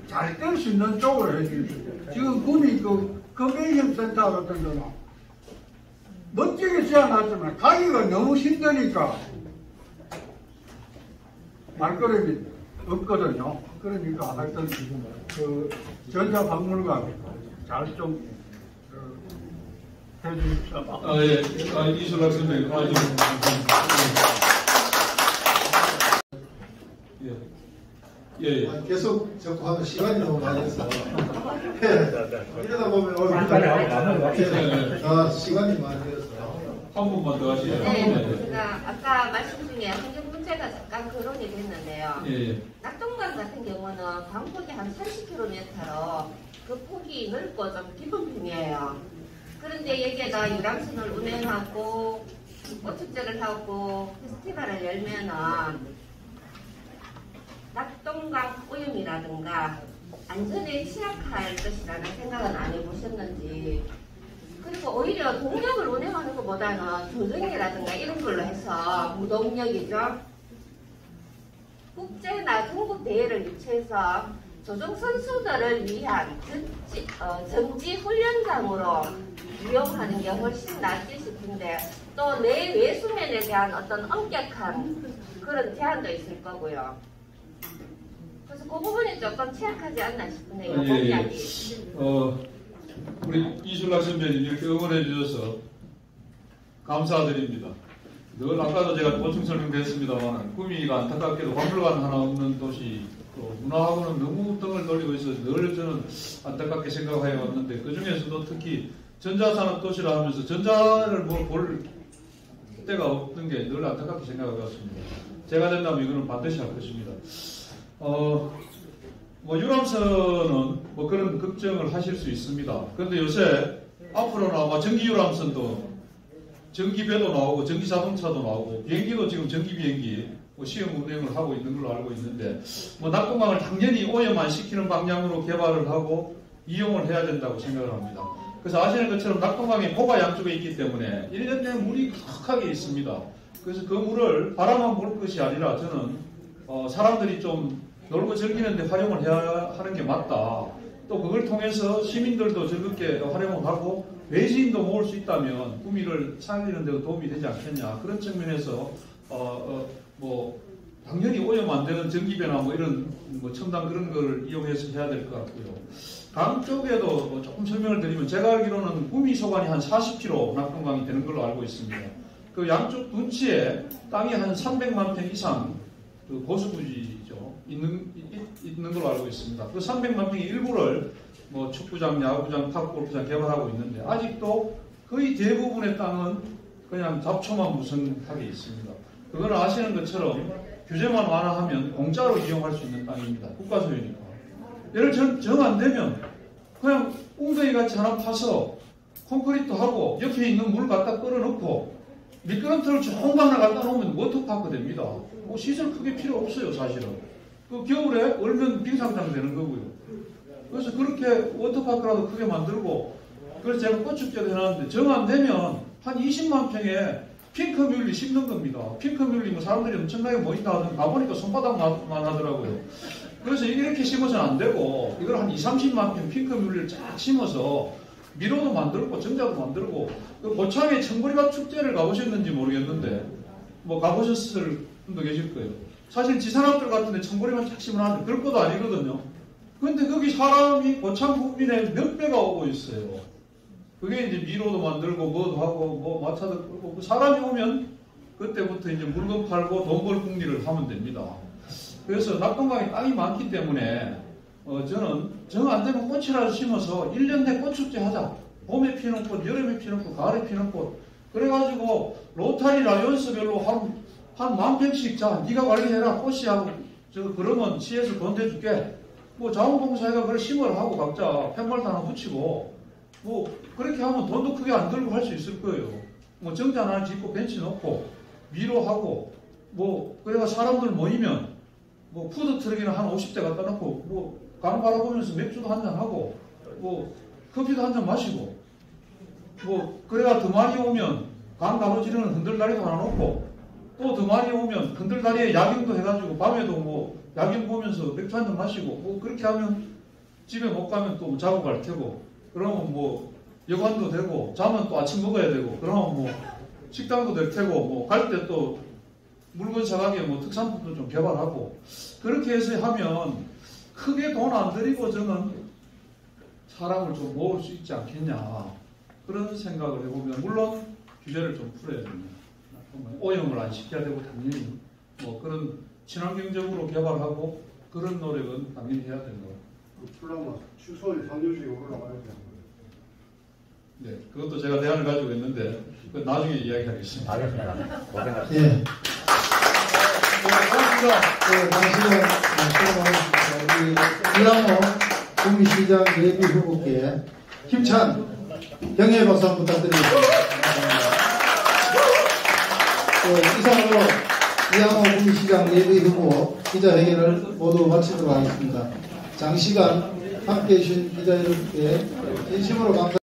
Speaker 13: 잘 될 수 있는 쪽으로 해주십시오. 지금 군이 그 컨벤션 센터 같은 데는 멋지게 지어놨지만 가기가 너무 힘드니까 말거림이 없거든요. 그러니까 하여튼 그 전자박물관 잘 좀 해주십시오.
Speaker 2: 예. 이술락 선배님, 예.
Speaker 1: 계속 접근하면 시간이 너무 많이 해서 이러다 보면 시간이 많이 돼서
Speaker 2: 한 분만 더 하시죠.
Speaker 14: 네, 제가 아까 말씀 중에 환경 문제가 잠깐 거론이 됐는데요.
Speaker 2: 예.
Speaker 14: 낙동강 같은 경우는 광폭이 한 30km로 그 폭이 넓고 좀 깊은 편이에요. 그런데 여기에다 유람선을 운행하고 꽃축제를 하고 페스티벌을 열면은 낙동강 오염이라든가 안전에 취약할 것이라는 생각은 안 해보셨는지, 그리고 오히려 동력을 운행하는 것보다는 조정이라든가 이런 걸로 해서 무동력이죠. 국제나 전국 대회를 유치해서 조정 선수들을 위한 정지 훈련장으로 이용하는 게 훨씬 낫지 싶은데, 또 내외 수면에 대한 어떤 엄격한 그런 제한도 있을 거고요. 그래서 그 부분이 조금 취약하지 않나 싶네요. 공약이.
Speaker 2: 우리 이술락 선배님 이렇게 응원해 주셔서 감사드립니다. 늘 아까도 제가 보충 설명드렸습니다만 구미가 안타깝게도 박물관 하나 없는 도시, 또 문화하고는 너무 등을 돌리고 있어서 늘 저는 안타깝게 생각해 왔는데, 그 중에서도 특히 전자산업 도시라 하면서 전자를 볼 때가 없는 게 늘 안타깝게 생각해 왔습니다. 제가 된다면 이거는 반드시 할 것입니다. 유람선은 그런 걱정을 하실 수 있습니다. 그런데 요새 앞으로는 아마 전기 유람선도, 전기배도 나오고 전기 자동차도 나오고 비행기도 지금 전기 비행기 시험 운행을 하고 있는 걸로 알고 있는데, 낙동강을 당연히 오염 안 시키는 방향으로 개발을 하고 이용을 해야 된다고 생각을 합니다. 그래서 아시는 것처럼 낙동강이 고가 양쪽에 있기 때문에 1년 내내 물이 넉넉하게 있습니다. 그래서 그 물을 바라만 볼 것이 아니라 저는 사람들이 좀 놀고 즐기는데 활용을 해야 하는 게 맞다. 또 그걸 통해서 시민들도 즐겁게 활용을 하고 외지인도 모을 수 있다면 구미를 살리는 데도 도움이 되지 않겠냐. 그런 측면에서 당연히 오염 안 되는 전기배나 이런 첨단 그런 걸 이용해서 해야 될 것 같고요. 강 쪽에도 조금 설명을 드리면, 제가 알기로는 구미 소관이 한 40km 낙동강이 되는 걸로 알고 있습니다. 그 양쪽 둔치에 땅이 한 300만 평 이상 그 보수부지죠. 있는 걸로 알고 있습니다. 그 300만 평의 일부를 축구장, 야구장, 탑골프장 개발하고 있는데, 아직도 거의 대부분의 땅은 그냥 잡초만 무성하게 있습니다. 그거는 아시는 것처럼 규제만 완화하면 공짜로 이용할 수 있는 땅입니다. 국가 소유니까. 예를 정 안 되면 그냥 웅덩이 같이 하나 파서 콘크리트 하고 옆에 있는 물 갖다 끌어넣고 미끄럼틀을 좋은 거 하나 갖다 놓으면 워터파크 됩니다. 시설 크게 필요 없어요, 사실은. 그 겨울에 얼면 빙상장 되는 거고요. 그래서 그렇게 워터파크라도 크게 만들고, 그래서 제가 꽃축제도 해놨는데, 정 안 되면 한 20만 평에 핑크뮬리 심는 겁니다. 핑크뮬리 사람들이 엄청나게 모인다 하더니 가보니까 손바닥만 하더라고요. 그래서 이렇게 심어서는 안 되고, 이걸 한 20-30만 평 핑크뮬리를 쫙 심어서 미로도 만들고 정자도 만들고, 그 고창에 청보리밥 축제를 가보셨는지 모르겠는데 가보셨을 분도 계실 거예요. 사실 지산업들 같은데 청보리만 쫙 심어놨는데 그럴 것도 아니거든요. 그런데 거기 사람이 고창 국민의 몇 배가 오고 있어요. 그게 이제 미로도 만들고 뭐도 하고 마차도 끌고, 사람이 오면 그때부터 이제 물건 팔고 돈 벌 궁리를 하면 됩니다. 그래서 낙동강에 땅이 많기 때문에 저는 정 안 되면 꽃이라도 심어서 1년 내 꽃축제 하자. 봄에 피는 꽃, 여름에 피는 꽃, 가을에 피는 꽃. 그래가지고 로타리 라이온스별로 한 10,000평씩 자, 네가 관리해라. 꽃이 하고 그러면 시에서 돈 대줄게. 자원봉사회가 그걸 심어라 하고 각자 팻말도 하나 붙이고 그렇게 하면 돈도 크게 안 들고 할 수 있을 거예요. 정자 하나 짓고 벤치 놓고 미로하고 그래가 사람들 모이면 푸드트럭이나 한 50대 갖다 놓고
Speaker 10: 강 바라보면서 맥주도 한잔 하고 뭐 커피도 한잔 마시고 뭐 그래야 더 많이 오면 강 가로지르는 흔들다리도 하나 놓고 또 더 많이 오면 흔들다리에 야경도 해가지고 밤에도 뭐 야경 보면서 맥주 한잔 마시고 뭐 그렇게 하면 집에 못 가면 또 자고 갈 테고 그러면 뭐 여관도 되고 자면 또 아침 먹어야 되고 그러면 뭐 식당도 될 테고 뭐 갈 때 또 물건 사가기에 뭐 특산품도 좀 개발하고 그렇게 해서 하면 크게 돈 안 들이고 저는 사람을 좀 모을 수 있지 않겠냐 그런 생각을 해보면 물론 규제를 좀 풀어야 됩니다. 오염을 안 시켜야 되고 당연히 뭐 그런 친환경적으로 개발하고 그런 노력은 당연히 해야 되는 거예요.
Speaker 8: 풀려면 추수원이 3년씩 올라가야 돼요.
Speaker 10: 네, 그것도 제가 대안을 가지고 있는데 그 나중에 이야기하겠습니다.
Speaker 12: 알겠습니다. 고생하셨습니다.
Speaker 1: 예. 네, 당신은 우리 이양호 구미시장 예비 후보께 힘찬 격려의 박수 한번 부탁드리겠습니다. 이상으로 이양호 구미시장 예비 후보 기자회견을 모두 마치도록 하겠습니다. 장시간 함께해 주신 기자 여러분께 진심으로 감사드립니다.